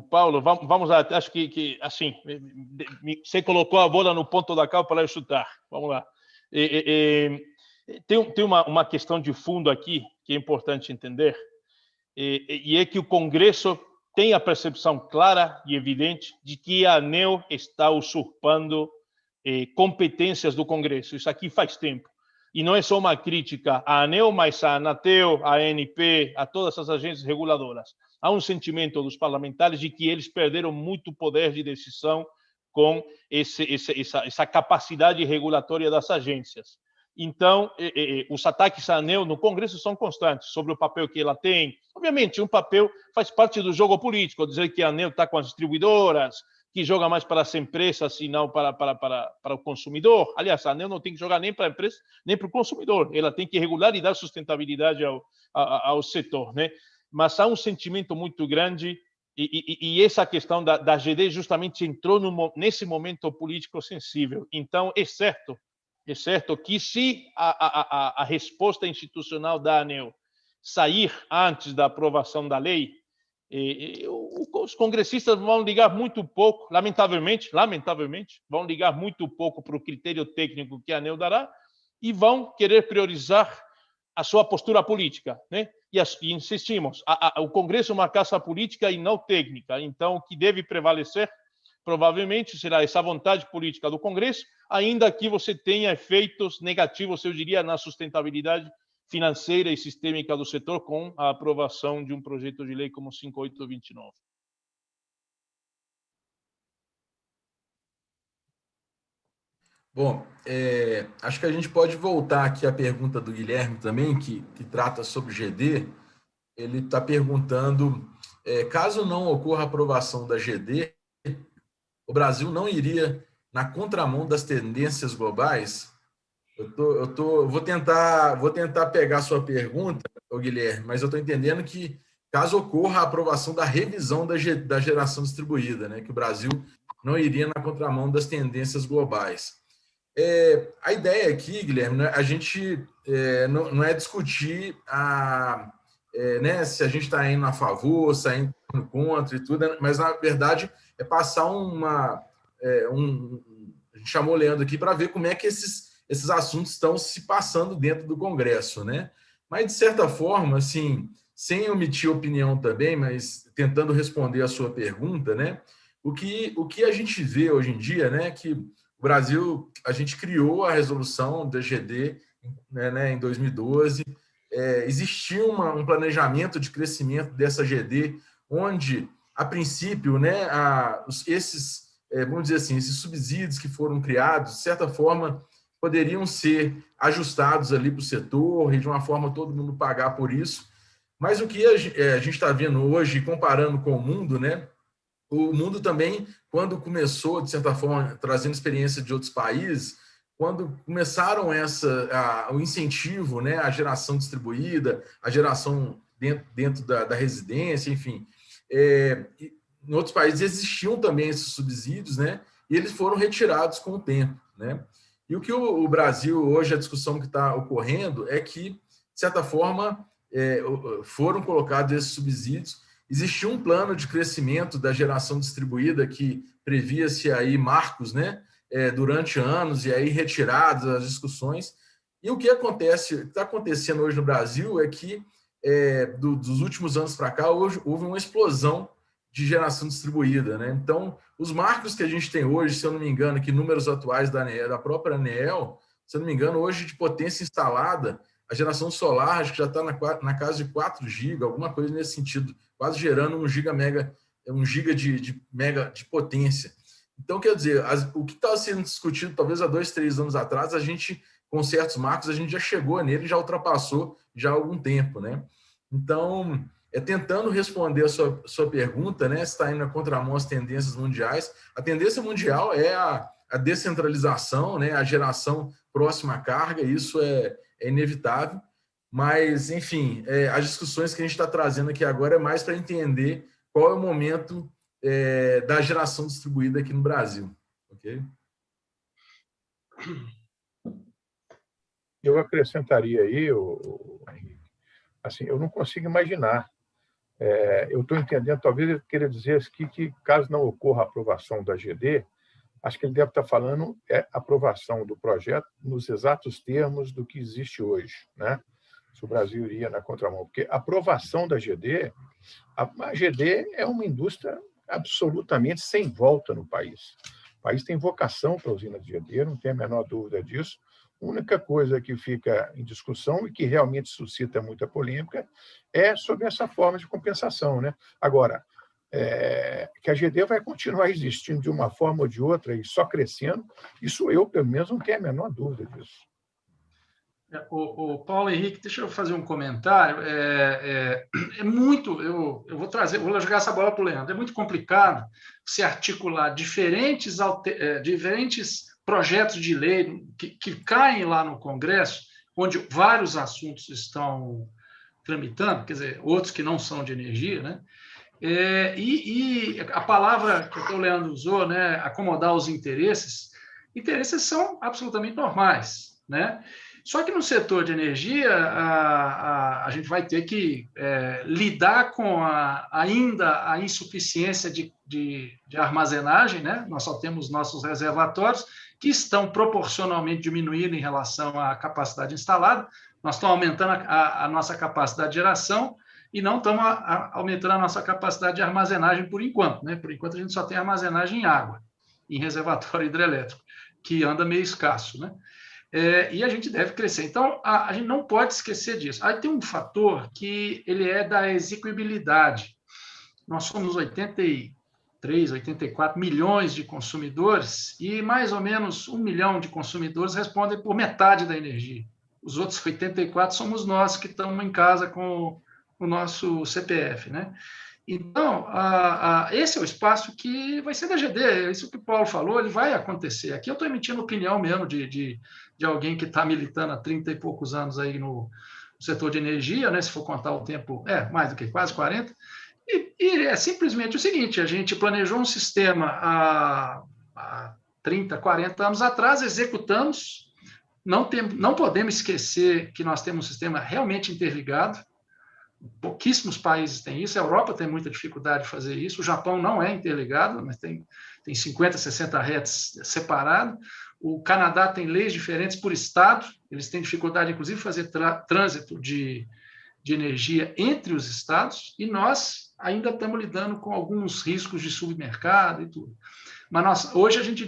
Paulo, vamos lá. Acho que assim, você colocou a bola no ponto da cal para eu chutar. Vamos lá. Tem uma questão de fundo aqui que é importante entender, e é que o Congresso tem a percepção clara e evidente de que a ANEEL está usurpando competências do Congresso. Isso aqui faz tempo. E não é só uma crítica à ANEEL, mas à Anatel, à ANP, a todas as agências reguladoras. Há um sentimento dos parlamentares de que eles perderam muito poder de decisão com essa capacidade regulatória das agências. Então, os ataques à ANEEL no Congresso são constantes sobre o papel que ela tem. Obviamente, um papel faz parte do jogo político, dizer que a ANEEL está com as distribuidoras, que joga mais para as empresas e não para o consumidor. Aliás, a ANEEL não tem que jogar nem para a empresa, nem para o consumidor. Ela tem que regular e dar sustentabilidade ao setor, né? Mas há um sentimento muito grande e essa questão da GD justamente entrou nesse momento político sensível. Então, é certo que se a resposta institucional da ANEEL sair antes da aprovação da lei, os congressistas vão ligar muito pouco, lamentavelmente, vão ligar muito pouco para o critério técnico que a ANEEL dará e vão querer priorizar a sua postura política, né? E insistimos, o Congresso é uma casa política e não técnica, então o que deve prevalecer provavelmente será essa vontade política do Congresso, ainda que você tenha efeitos negativos, eu diria, na sustentabilidade financeira e sistêmica do setor com a aprovação de um projeto de lei como 5829. Bom, acho que a gente pode voltar aqui à pergunta do Guilherme também, que trata sobre GD. Ele está perguntando, caso não ocorra a aprovação da GD, o Brasil não iria na contramão das tendências globais? Vou tentar pegar a sua pergunta, Guilherme, mas eu estou entendendo que caso ocorra a aprovação da revisão da geração distribuída, né, que o Brasil não iria na contramão das tendências globais. A ideia aqui, Guilherme, a gente não é discutir né, se a gente está indo a favor, saindo contra e tudo, mas, na verdade, é passar a gente chamou o Leandro aqui para ver como é que esses assuntos estão se passando dentro do Congresso, né? Mas, de certa forma, assim, sem omitir opinião também, mas tentando responder a sua pergunta, né? O que a gente vê hoje em dia, né, que o Brasil, a gente criou a resolução da GD, né, em 2012, existia um planejamento de crescimento dessa GD, onde, a princípio, né, vamos dizer assim, esses subsídios que foram criados, de certa forma, poderiam ser ajustados ali para o setor e, de uma forma, todo mundo pagar por isso. Mas o que a gente está vendo hoje, comparando com o mundo, né, o mundo também, quando começou, de certa forma, trazendo experiência de outros países, quando começaram o incentivo, né, à geração distribuída, a geração dentro da residência, enfim, em outros países existiam também esses subsídios, né, e eles foram retirados com o tempo, né. E o que o Brasil, hoje, a discussão que está ocorrendo é que, de certa forma, foram colocados esses subsídios. Existia um plano de crescimento da geração distribuída que previa-se aí marcos, né, durante anos, e aí retirados as discussões. E o que está acontecendo hoje no Brasil é que, dos últimos anos para cá, hoje houve uma explosão de geração distribuída, né? Então, os marcos que a gente tem hoje, se eu não me engano, que números atuais da própria ANEEL, se eu não me engano, hoje de potência instalada, a geração solar acho que já está na casa de 4 GB, alguma coisa nesse sentido, quase gerando 1 giga de potência. Então, quer dizer, o que estava sendo discutido talvez há 2, 3 anos atrás, a gente, com certos marcos, a gente já chegou nele, já ultrapassou já há algum tempo, né? Então, tentando responder a sua pergunta, né, se está indo na contramão às tendências mundiais, a tendência mundial é a descentralização, né, a geração próxima à carga, isso é inevitável, mas, enfim, as discussões que a gente está trazendo aqui agora é mais para entender qual é o momento da geração distribuída aqui no Brasil. Ok? Eu acrescentaria aí, assim, eu não consigo imaginar. Eu estou entendendo, talvez ele queira dizer que caso não ocorra a aprovação da GD, acho que ele deve estar falando aprovação do projeto nos exatos termos do que existe hoje, né? Se o Brasil iria na contramão. Porque a aprovação da GD, a GD é uma indústria absolutamente sem volta no país. O país tem vocação para a usina de GD, não tem a menor dúvida disso. A única coisa que fica em discussão e que realmente suscita muita polêmica é sobre essa forma de compensação, né? Agora, que a GD vai continuar existindo de uma forma ou de outra e só crescendo, isso eu, pelo menos, não tenho a menor dúvida disso. O Paulo Henrique, deixa eu fazer um comentário. Vou jogar essa bola para o Leandro. É muito complicado se articular diferentes projetos de lei que caem lá no Congresso, onde vários assuntos estão tramitando, quer dizer, outros que não são de energia, né? E a palavra que o Leandro usou, né, acomodar os interesses são absolutamente normais, né? Só que no setor de energia, a gente vai ter que lidar com ainda a insuficiência de armazenagem, né? Nós só temos nossos reservatórios, que estão proporcionalmente diminuindo em relação à capacidade instalada. Nós estamos aumentando a nossa capacidade de geração e não estamos aumentando a nossa capacidade de armazenagem por enquanto, né? Por enquanto, a gente só tem armazenagem em água, em reservatório hidrelétrico, que anda meio escasso, né? E a gente deve crescer. Então, a gente não pode esquecer disso. Aí tem um fator que ele é da execuibilidade. Nós somos 80 84 milhões de consumidores, e mais ou menos 1 milhão de consumidores respondem por metade da energia. Os outros 84 somos nós que estamos em casa com o nosso CPF, né? Então, esse é o espaço que vai ser da GD, isso que o Paulo falou, ele vai acontecer. Aqui eu estou emitindo opinião mesmo de alguém que está militando há 30 e poucos anos aí no setor de energia, né? Se for contar o tempo, mais do que quase 40, e é simplesmente o seguinte, a gente planejou um sistema há 30, 40 anos atrás, executamos, não podemos esquecer que nós temos um sistema realmente interligado, pouquíssimos países têm isso, a Europa tem muita dificuldade de fazer isso, o Japão não é interligado, mas tem 50, 60 Hz separado, o Canadá tem leis diferentes por estado, eles têm dificuldade, inclusive, de fazer trânsito de energia entre os estados, e nós ainda estamos lidando com alguns riscos de submercado e tudo. Mas hoje a gente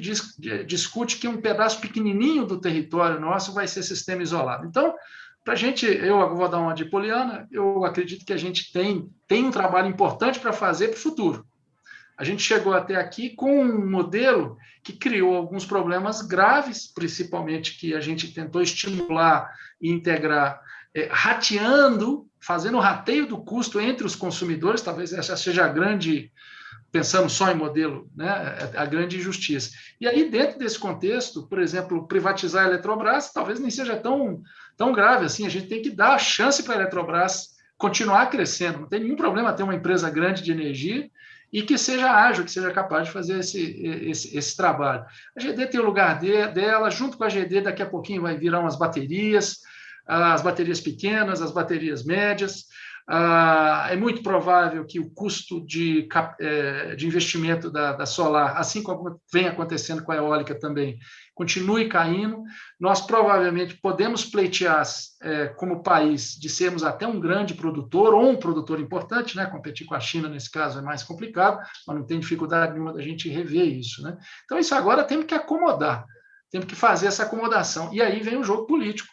discute que um pedaço pequenininho do território nosso vai ser sistema isolado. Então, para a gente, eu vou dar uma de poliana, eu acredito que a gente tem um trabalho importante para fazer para o futuro. A gente chegou até aqui com um modelo que criou alguns problemas graves, principalmente que a gente tentou estimular e integrar, fazendo o rateio do custo entre os consumidores, talvez essa seja a grande, pensando só em modelo, né, a grande injustiça. E aí, dentro desse contexto, por exemplo, privatizar a Eletrobras talvez nem seja tão grave assim, a gente tem que dar a chance para a Eletrobras continuar crescendo, não tem nenhum problema ter uma empresa grande de energia e que seja ágil, que seja capaz de fazer esse trabalho. A GD tem o lugar dela, junto com a GD, daqui a pouquinho vai virar umas baterias, as baterias pequenas, as baterias médias. É muito provável que o custo de investimento da solar, assim como vem acontecendo com a eólica também, continue caindo. Nós provavelmente podemos pleitear, como país, de sermos até um grande produtor ou um produtor importante, né? Competir com a China, nesse caso, é mais complicado, mas não tem dificuldade nenhuma da gente rever isso, né? Então, isso agora temos que acomodar, temos que fazer essa acomodação. E aí vem o jogo político,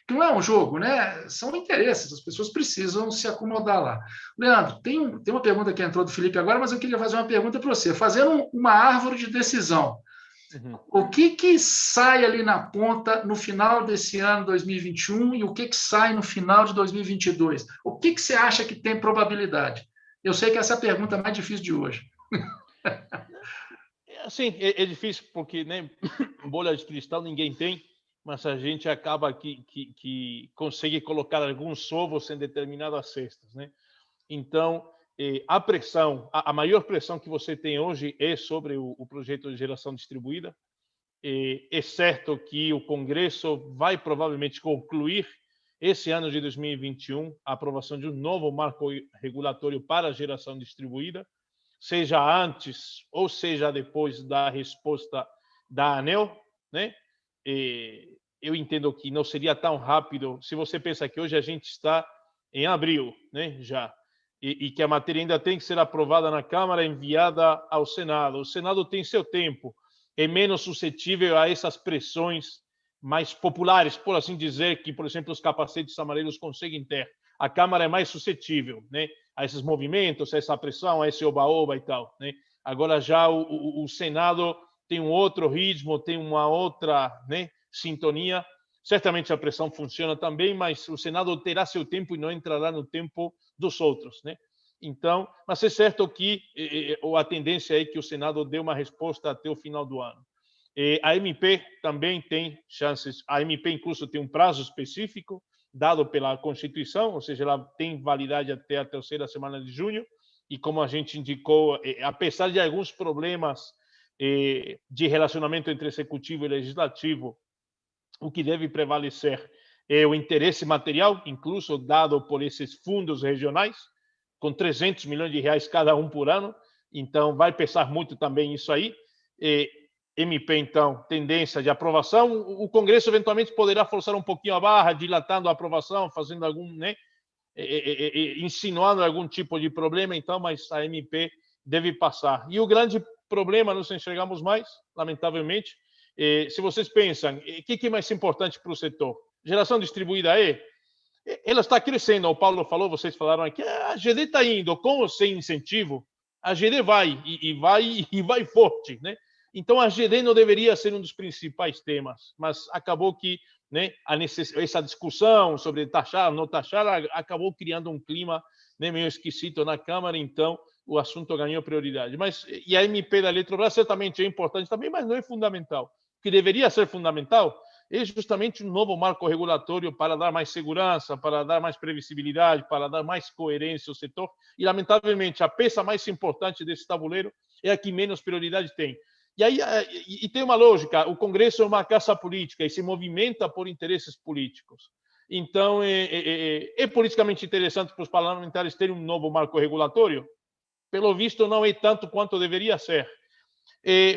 que não é um jogo, né? São interesses, as pessoas precisam se acomodar lá. Leandro, tem uma pergunta que entrou do Felipe agora, mas eu queria fazer uma pergunta para você. Fazendo uma árvore de decisão, o que sai ali na ponta no final desse ano 2021 e o que sai no final de 2022? O que você acha que tem probabilidade? Eu sei que essa é a pergunta mais difícil de hoje. Sim, é difícil porque, né, bolha de cristal ninguém tem, mas a gente acaba que consegue colocar alguns ovos em determinadas cestas, né? Então, a pressão, a maior pressão que você tem hoje é sobre o projeto de geração distribuída. É certo que o Congresso vai provavelmente concluir esse ano de 2021 a aprovação de um novo marco regulatório para a geração distribuída, seja antes ou seja depois da resposta da ANEEL, né? Eu entendo que não seria tão rápido se você pensa que hoje a gente está em abril, né, já, e que a matéria ainda tem que ser aprovada na Câmara, enviada ao Senado. O Senado tem seu tempo, é menos suscetível a essas pressões mais populares, por assim dizer, que, por exemplo, os capacetes amarelos conseguem ter. A Câmara é mais suscetível, né, a esses movimentos, a essa pressão, a esse oba-oba e tal, né? Agora já o Senado tem um outro ritmo, tem uma outra, né, sintonia. Certamente a pressão funciona também, mas o Senado terá seu tempo e não entrará no tempo dos outros, né? Então, mas é certo que a tendência é que o Senado dê uma resposta até o final do ano. A MP também tem chances. A MP incluso tem um prazo específico dado pela Constituição, ou seja, ela tem validade até a terceira semana de junho. E como a gente indicou, apesar de alguns problemas de relacionamento entre executivo e legislativo, o que deve prevalecer é o interesse material, incluso dado por esses fundos regionais, com 300 milhões de reais cada um por ano. Então, vai pesar muito também isso aí. MP, então, tendência de aprovação. O Congresso, eventualmente, poderá forçar um pouquinho a barra, dilatando a aprovação, fazendo algum, né, insinuando algum tipo de problema, então, mas a MP deve passar. E o grande problema, nós enxergamos mais, lamentavelmente, se vocês pensam, o que é mais importante para o setor? Geração distribuída ela está crescendo. O Paulo falou, vocês falaram aqui, a GD está indo com ou sem incentivo, a GD vai, e vai forte, né? Então, a GD não deveria ser um dos principais temas, mas acabou que, né, essa discussão sobre taxar, não taxar, acabou criando um clima, né, meio esquisito na Câmara, então o assunto ganhou prioridade. E a MP da Eletrobras certamente é importante também, mas não é fundamental. O que deveria ser fundamental é justamente um novo marco regulatório para dar mais segurança, para dar mais previsibilidade, para dar mais coerência ao setor. E, lamentavelmente, a peça mais importante desse tabuleiro é a que menos prioridade tem. E aí tem uma lógica: o Congresso é uma caça política e se movimenta por interesses políticos. Então, é politicamente interessante para os parlamentares terem um novo marco regulatório? Pelo visto, não é tanto quanto deveria ser.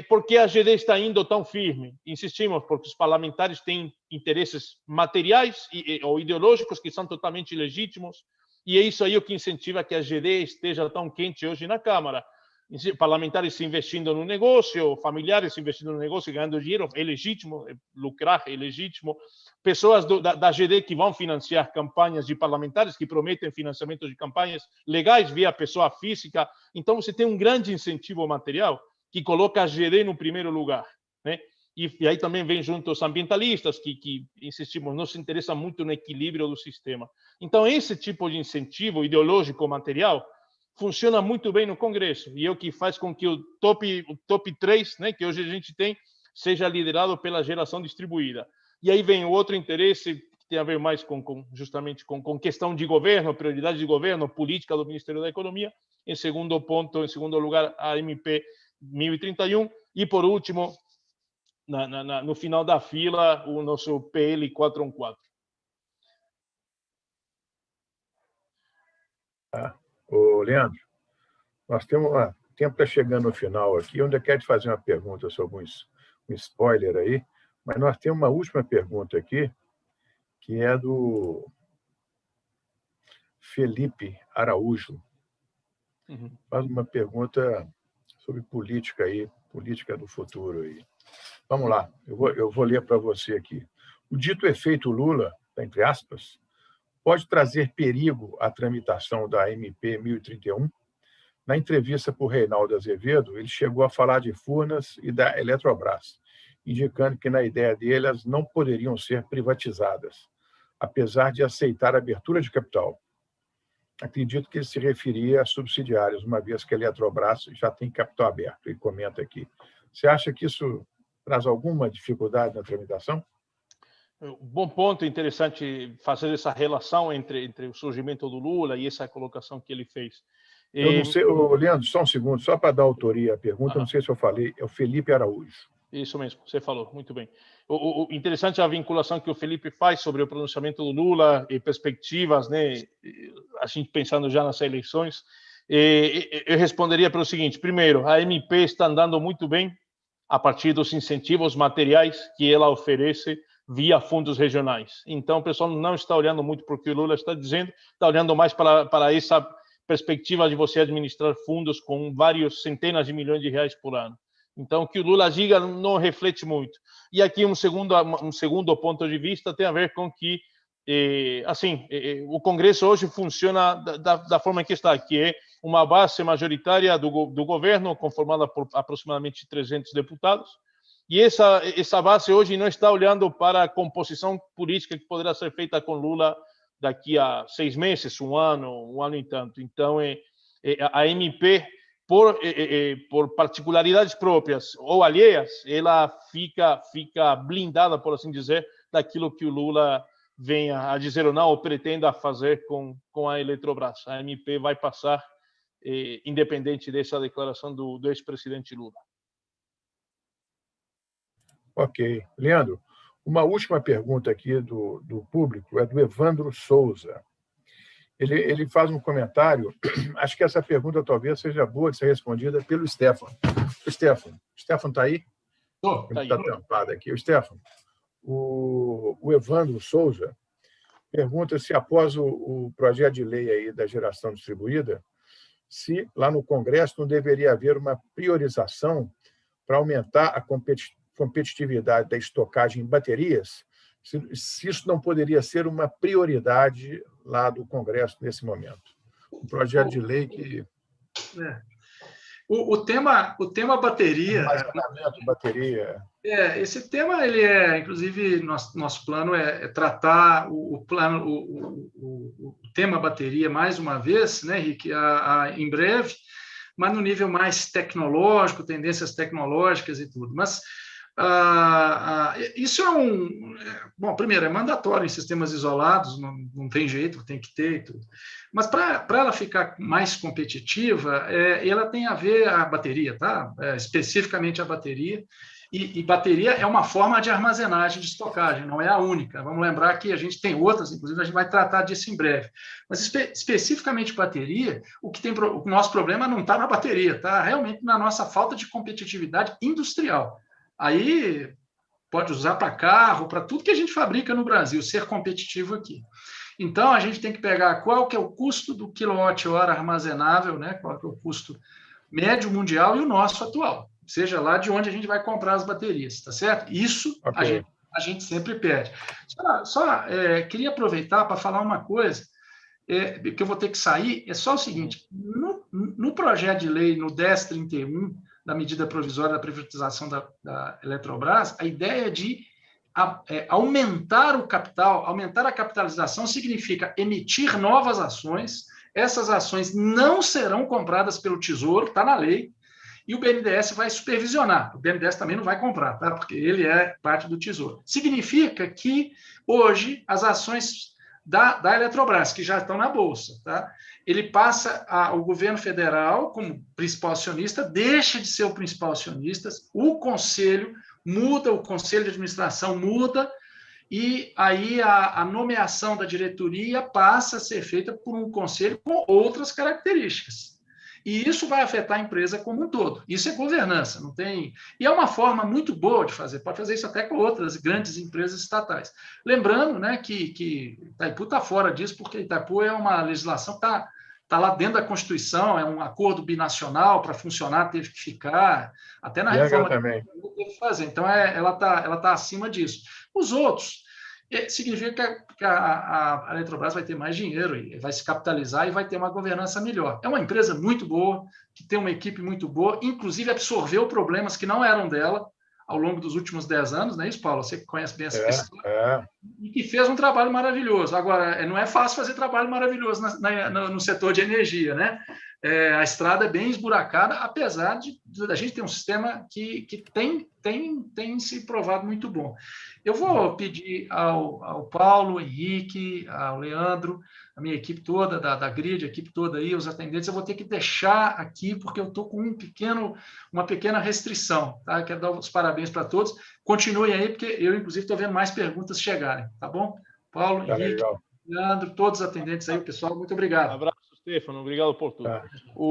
Porque a GD está indo tão firme? Insistimos, porque os parlamentares têm interesses materiais ou ideológicos que são totalmente legítimos, e é isso aí o que incentiva que a GD esteja tão quente hoje na Câmara. Parlamentares se investindo no negócio, familiares se investindo no negócio e ganhando dinheiro, é legítimo, lucrar é legítimo. Pessoas da GD que vão financiar campanhas de parlamentares, que prometem financiamento de campanhas legais via pessoa física. Então, você tem um grande incentivo material que coloca a GD no primeiro lugar, né? E aí também vem junto os ambientalistas, que insistimos, não se interessam muito no equilíbrio do sistema. Então, esse tipo de incentivo ideológico material funciona muito bem no Congresso, e é o que faz com que o top 3, né, que hoje a gente tem, seja liderado pela geração distribuída. E aí vem o outro interesse, que tem a ver mais justamente com questão de governo, prioridade de governo, política do Ministério da Economia. Em segundo lugar, a MP 1031, e por último, no final da fila, o nosso PL 414. Ô, Leandro, nós temos o tempo está chegando no final aqui. Eu ainda quero te fazer uma pergunta sobre um spoiler aí, mas nós temos uma última pergunta aqui, que é do Felipe Araújo. Faz uma pergunta sobre política aí, política do futuro aí. Vamos lá, eu vou ler para você aqui. O dito efeito Lula, entre aspas, pode trazer perigo à tramitação da MP 1031? Na entrevista por Reinaldo Azevedo, ele chegou a falar de Furnas e da Eletrobras, indicando que, na ideia dele, elas não poderiam ser privatizadas, apesar de aceitar a abertura de capital. Acredito que ele se referia a subsidiários, uma vez que a Eletrobras já tem capital aberto, ele comenta aqui. Você acha que isso traz alguma dificuldade na tramitação? Bom ponto, interessante fazer essa relação entre o surgimento do Lula e essa colocação que ele fez. Eu não sei, Leandro, só um segundo, só para dar autoria à pergunta, não sei se eu falei, é o Felipe Araújo. Isso mesmo, você falou, muito bem. O interessante é a vinculação que o Felipe faz sobre o pronunciamento do Lula e perspectivas, né? A gente pensando já nas eleições. Eu responderia pelo seguinte: primeiro, a MP está andando muito bem a partir dos incentivos materiais que ela oferece via fundos regionais. Então, o pessoal não está olhando muito para o que o Lula está dizendo, está olhando mais para essa perspectiva de você administrar fundos com vários centenas de milhões de reais por ano. Então, o que o Lula diga não reflete muito. E aqui um segundo ponto de vista tem a ver com que, o Congresso hoje funciona da forma que está, que é uma base majoritária do governo, conformada por aproximadamente 300 deputados, e essa base hoje não está olhando para a composição política que poderá ser feita com Lula daqui a 6 meses, um ano e tanto. Então, a MP, por particularidades próprias ou alheias, ela fica blindada, por assim dizer, daquilo que o Lula venha a dizer ou não, ou pretenda fazer com a Eletrobras. A MP vai passar, independente dessa declaração do ex-presidente Lula. Ok. Leandro, uma última pergunta aqui do público é do Evandro Souza. Ele faz um comentário, acho que essa pergunta talvez seja boa de ser respondida pelo Stefano. O Stefano está aí? Está tampado aqui. O Stefano, o Evandro Souza pergunta se, após o projeto de lei aí da geração distribuída, se lá no Congresso não deveria haver uma priorização para aumentar a competitividade da estocagem em baterias, se isso não poderia ser uma prioridade lá do Congresso nesse momento. Um projeto de lei que... O tema bateria. Armazenamento, bateria. Esse tema, ele inclusive, nosso plano é tratar o tema bateria mais uma vez, né, Henrique, em breve, mas no nível mais tecnológico, tendências tecnológicas e tudo. Mas isso bom, primeiro, é mandatório em sistemas isolados, não tem jeito, tem que ter e tudo. Mas para ela ficar mais competitiva, ela tem a ver a bateria, tá? Especificamente a bateria. E bateria é uma forma de armazenagem, de estocagem, não é a única. Vamos lembrar que a gente tem outras, inclusive a gente vai tratar disso em breve. Mas especificamente bateria, o nosso problema não está na bateria, está realmente na nossa falta de competitividade industrial. Aí pode usar para carro, para tudo que a gente fabrica no Brasil, ser competitivo aqui. Então, a gente tem que pegar qual que é o custo do quilowatt-hora armazenável, né? Qual que é o custo médio mundial e o nosso atual, seja lá de onde a gente vai comprar as baterias, tá certo? Isso okay. a gente sempre pede. Queria aproveitar para falar uma coisa, que eu vou ter que sair, é só o seguinte, no projeto de lei, no 1031, da medida provisória da privatização da Eletrobras, a ideia é de aumentar o capital, aumentar a capitalização significa emitir novas ações, essas ações não serão compradas pelo Tesouro, está na lei, e o BNDES vai supervisionar. O BNDES também não vai comprar, tá? Porque ele é parte do Tesouro. Significa que hoje as ações da Eletrobras, que já estão na Bolsa, tá? Ele passa o governo federal como principal acionista, deixa de ser o principal acionista, o conselho muda, o conselho de administração muda, e aí a nomeação da diretoria passa a ser feita por um conselho com outras características. E isso vai afetar a empresa como um todo. Isso é governança, não tem... E é uma forma muito boa de fazer, pode fazer isso até com outras grandes empresas estatais. Lembrando, né, que Itaipu está fora disso, porque Itaipu é uma legislação que está lá dentro da Constituição, é um acordo binacional, para funcionar teve que ficar, até na reforma também teve que fazer. Então, ela tá acima disso. Os outros... significa que a Eletrobras vai ter mais dinheiro, vai se capitalizar e vai ter uma governança melhor. É uma empresa muito boa, que tem uma equipe muito boa, inclusive absorveu problemas que não eram dela ao longo dos últimos 10 anos, não é isso, Paulo? Você que conhece bem essa questão. E que fez um trabalho maravilhoso. Agora, não é fácil fazer trabalho maravilhoso no setor de energia, né? A estrada é bem esburacada, apesar de a gente ter um sistema que tem se provado muito bom. Eu vou pedir ao Paulo, Henrique, ao Leandro, a minha equipe toda, da Grid, a equipe toda aí, os atendentes, eu vou ter que deixar aqui, porque eu estou com uma pequena restrição, tá? Quero dar os parabéns para todos. Continuem aí, porque eu, inclusive, estou vendo mais perguntas chegarem, tá bom? Paulo, Henrique, legal. Leandro, todos os atendentes aí, pessoal, muito obrigado. Um abraço, Stefano, obrigado por tudo.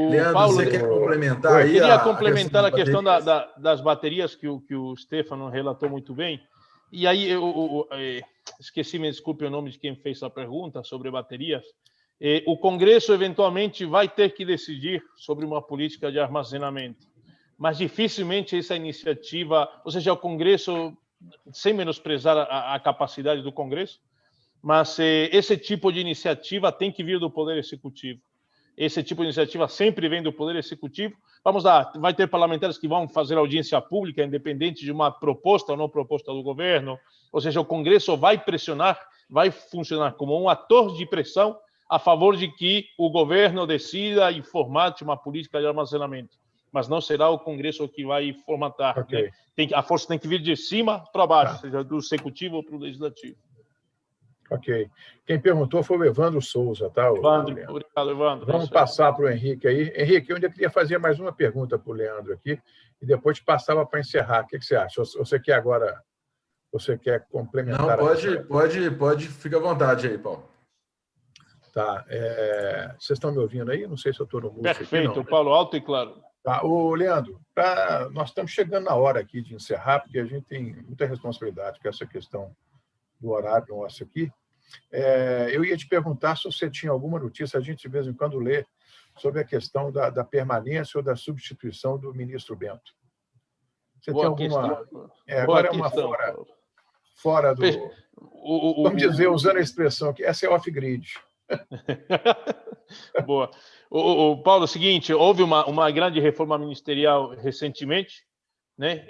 Leandro, Paulo, você quer complementar aí? Eu queria complementar a questão das baterias que o Stefano relatou muito bem. E aí, eu esqueci, me desculpe o nome de quem fez a pergunta sobre baterias. O Congresso, eventualmente, vai ter que decidir sobre uma política de armazenamento. Mas dificilmente essa iniciativa, ou seja, o Congresso, sem menosprezar a capacidade do Congresso, mas esse tipo de iniciativa tem que vir do Poder Executivo. Esse tipo de iniciativa sempre vem do Poder Executivo. Vamos lá, vai ter parlamentares que vão fazer audiência pública, independente de uma proposta ou não proposta do governo. Ou seja, o Congresso vai pressionar, vai funcionar como um ator de pressão a favor de que o governo decida e formate uma política de armazenamento. Mas não será o Congresso que vai formatar. Okay. Né? A força tem que vir de cima para baixo, seja do Executivo para o Legislativo. Ok. Quem perguntou foi o Evandro Souza, tá? Evandro, obrigado, Evandro. Vamos passar para o Henrique aí. Henrique, eu ainda queria fazer mais uma pergunta para o Leandro aqui e depois passava para encerrar. O que você acha? Você quer agora... Você quer complementar? Não, pode. Fica à vontade aí, Paulo. Tá. Vocês estão me ouvindo aí? Não sei se eu estou no mudo. Perfeito, aqui, não, Paulo, alto e claro. Tá. Ô, Leandro, nós estamos chegando na hora aqui de encerrar, porque a gente tem muita responsabilidade com essa questão do horário nosso aqui. Eu ia te perguntar se você tinha alguma notícia, a gente de vez em quando lê, sobre a questão da permanência ou da substituição do ministro Bento. Você Boa tem alguma... Questão. Agora é uma fora do... Vamos dizer, usando a expressão aqui, essa é off-grid. Boa. Paulo, é o seguinte, houve uma grande reforma ministerial recentemente, né?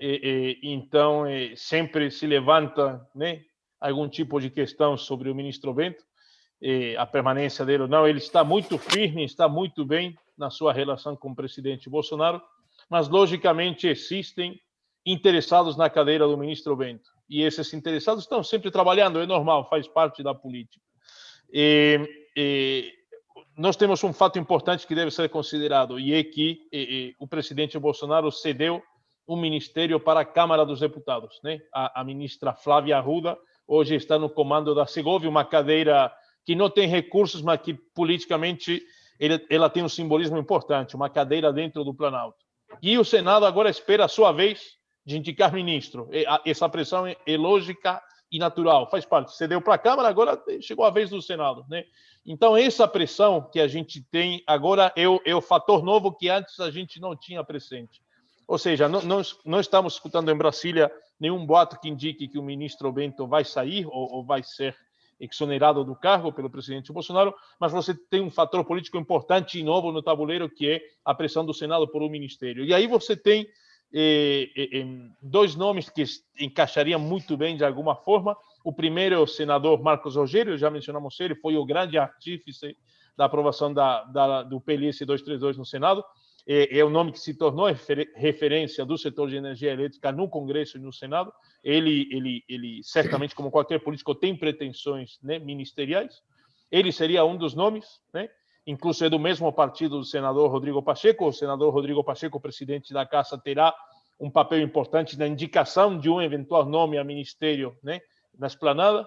Então, sempre se levanta, né, algum tipo de questão sobre o ministro Bento, a permanência dele ou não. Ele está muito firme, está muito bem na sua relação com o presidente Bolsonaro, mas, logicamente, existem interessados na cadeira do ministro Bento. E esses interessados estão sempre trabalhando, é normal, faz parte da política. Nós temos um fato importante que deve ser considerado, e é que o presidente Bolsonaro cedeu um ministério para a Câmara dos Deputados, né? A ministra Flávia Arruda hoje está no comando da Segovia, uma cadeira que não tem recursos, mas que politicamente ela tem um simbolismo importante, uma cadeira dentro do Planalto. E o Senado agora espera a sua vez de indicar ministro. Essa pressão é lógica e natural, faz parte. Cedeu para a Câmara, agora chegou a vez do Senado, né? Então, essa pressão que a gente tem agora é o fator novo que antes a gente não tinha presente. Ou seja, não estamos escutando em Brasília nenhum boato que indique que o ministro Bento vai sair ou vai ser exonerado do cargo pelo presidente Bolsonaro, mas você tem um fator político importante e novo no tabuleiro, que é a pressão do Senado por um ministério. E aí você tem dois nomes que encaixariam muito bem de alguma forma. O primeiro é o senador Marcos Rogério, já mencionamos ele, foi o grande artífice da aprovação do PLS 232 no Senado. É o nome que se tornou referência do setor de energia elétrica no Congresso e no Senado. Ele certamente, como qualquer político, tem pretensões, né, ministeriais. Ele seria um dos nomes, né? Incluso é do mesmo partido do senador Rodrigo Pacheco. O senador Rodrigo Pacheco, presidente da Casa, terá um papel importante na indicação de um eventual nome a ministério, né, na esplanada.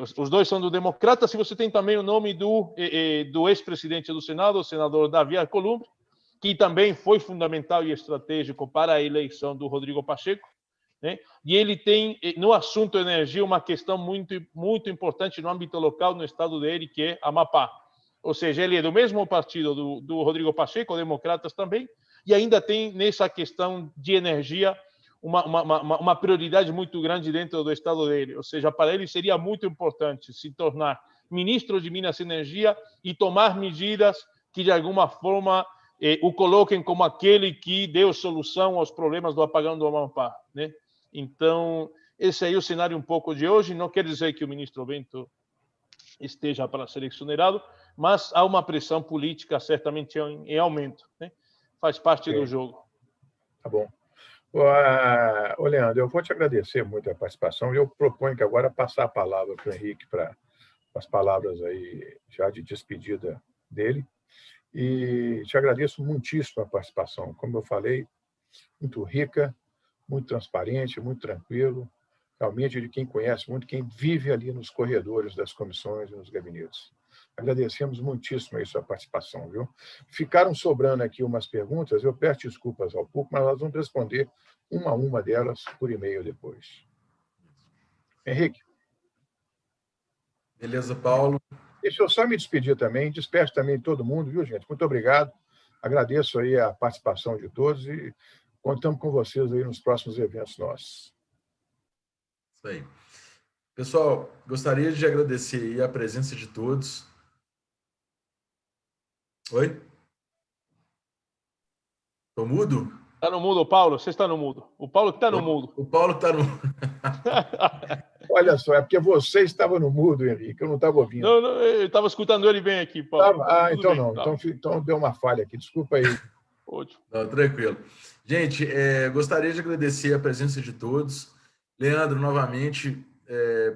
Os dois são do Democratas. E você tem também o nome do ex-presidente do Senado, o senador Davi Alcolumbre, que também foi fundamental e estratégico para a eleição do Rodrigo Pacheco, né? E ele tem, no assunto energia, uma questão muito, muito importante no âmbito local, no estado dele, que é Amapá. Ou seja, ele é do mesmo partido do Rodrigo Pacheco, Democratas também, e ainda tem, nessa questão de energia, uma prioridade muito grande dentro do estado dele. Ou seja, para ele seria muito importante se tornar ministro de Minas e Energia e tomar medidas que, de alguma forma, o coloquem como aquele que deu solução aos problemas do apagão do Amapá, né? Então, esse aí é o cenário um pouco de hoje. Não quer dizer que o ministro Bento esteja para ser exonerado, mas há uma pressão política certamente em aumento, né? Faz parte do jogo. Tá bom. Ô, Leandro, eu vou te agradecer muito a participação e eu proponho que agora passar a palavra para o Henrique para as palavras aí já de despedida dele. E te agradeço muitíssimo a participação. Como eu falei, muito rica, muito transparente, muito tranquilo, realmente de quem conhece muito, quem vive ali nos corredores das comissões e nos gabinetes. Agradecemos muitíssimo aí sua participação, viu? Ficaram sobrando aqui umas perguntas, eu peço desculpas ao público, mas nós vamos responder uma a uma delas por e-mail depois. Henrique. Beleza, Paulo. Deixa eu só me despedir também, despeço também todo mundo, viu, gente? Muito obrigado, agradeço aí a participação de todos e contamos com vocês aí nos próximos eventos nossos. Isso aí. Pessoal, gostaria de agradecer aí a presença de todos. Oi? Estou mudo? Está no mudo, Paulo. Você está no mudo. O Paulo que está no mudo. O Paulo está no... Olha só, é porque você estava no mudo, Henrique, eu não estava ouvindo. Não, eu estava escutando ele bem aqui, Paulo. Então bem, não. Tá. Então deu uma falha aqui. Desculpa aí. Ótimo. Não, tranquilo. Gente, gostaria de agradecer a presença de todos. Leandro, novamente,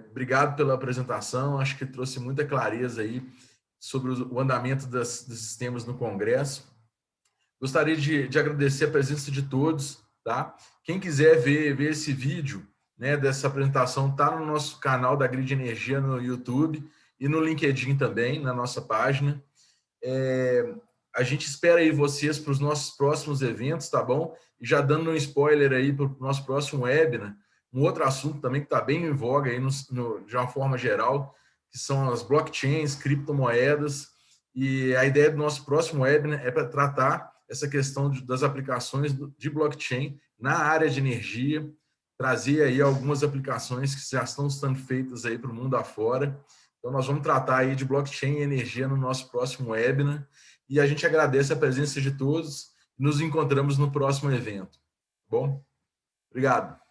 obrigado pela apresentação. Acho que trouxe muita clareza aí sobre o andamento desses temas no Congresso. Gostaria de agradecer a presença de todos, tá? Quem quiser ver esse vídeo, né, dessa apresentação, está no nosso canal da Grid Energia no YouTube e no LinkedIn também, na nossa página. A gente espera aí vocês para os nossos próximos eventos, tá bom? E já dando um spoiler aí para o nosso próximo webinar, um outro assunto também que está bem em voga aí de uma forma geral, que são as blockchains, criptomoedas. E a ideia do nosso próximo webinar é para tratar essa questão das aplicações de blockchain na área de energia, trazer aí algumas aplicações que já estão sendo feitas aí para o mundo afora. Então, nós vamos tratar aí de blockchain e energia no nosso próximo webinar. E a gente agradece a presença de todos. Nos encontramos no próximo evento. Bom? Obrigado.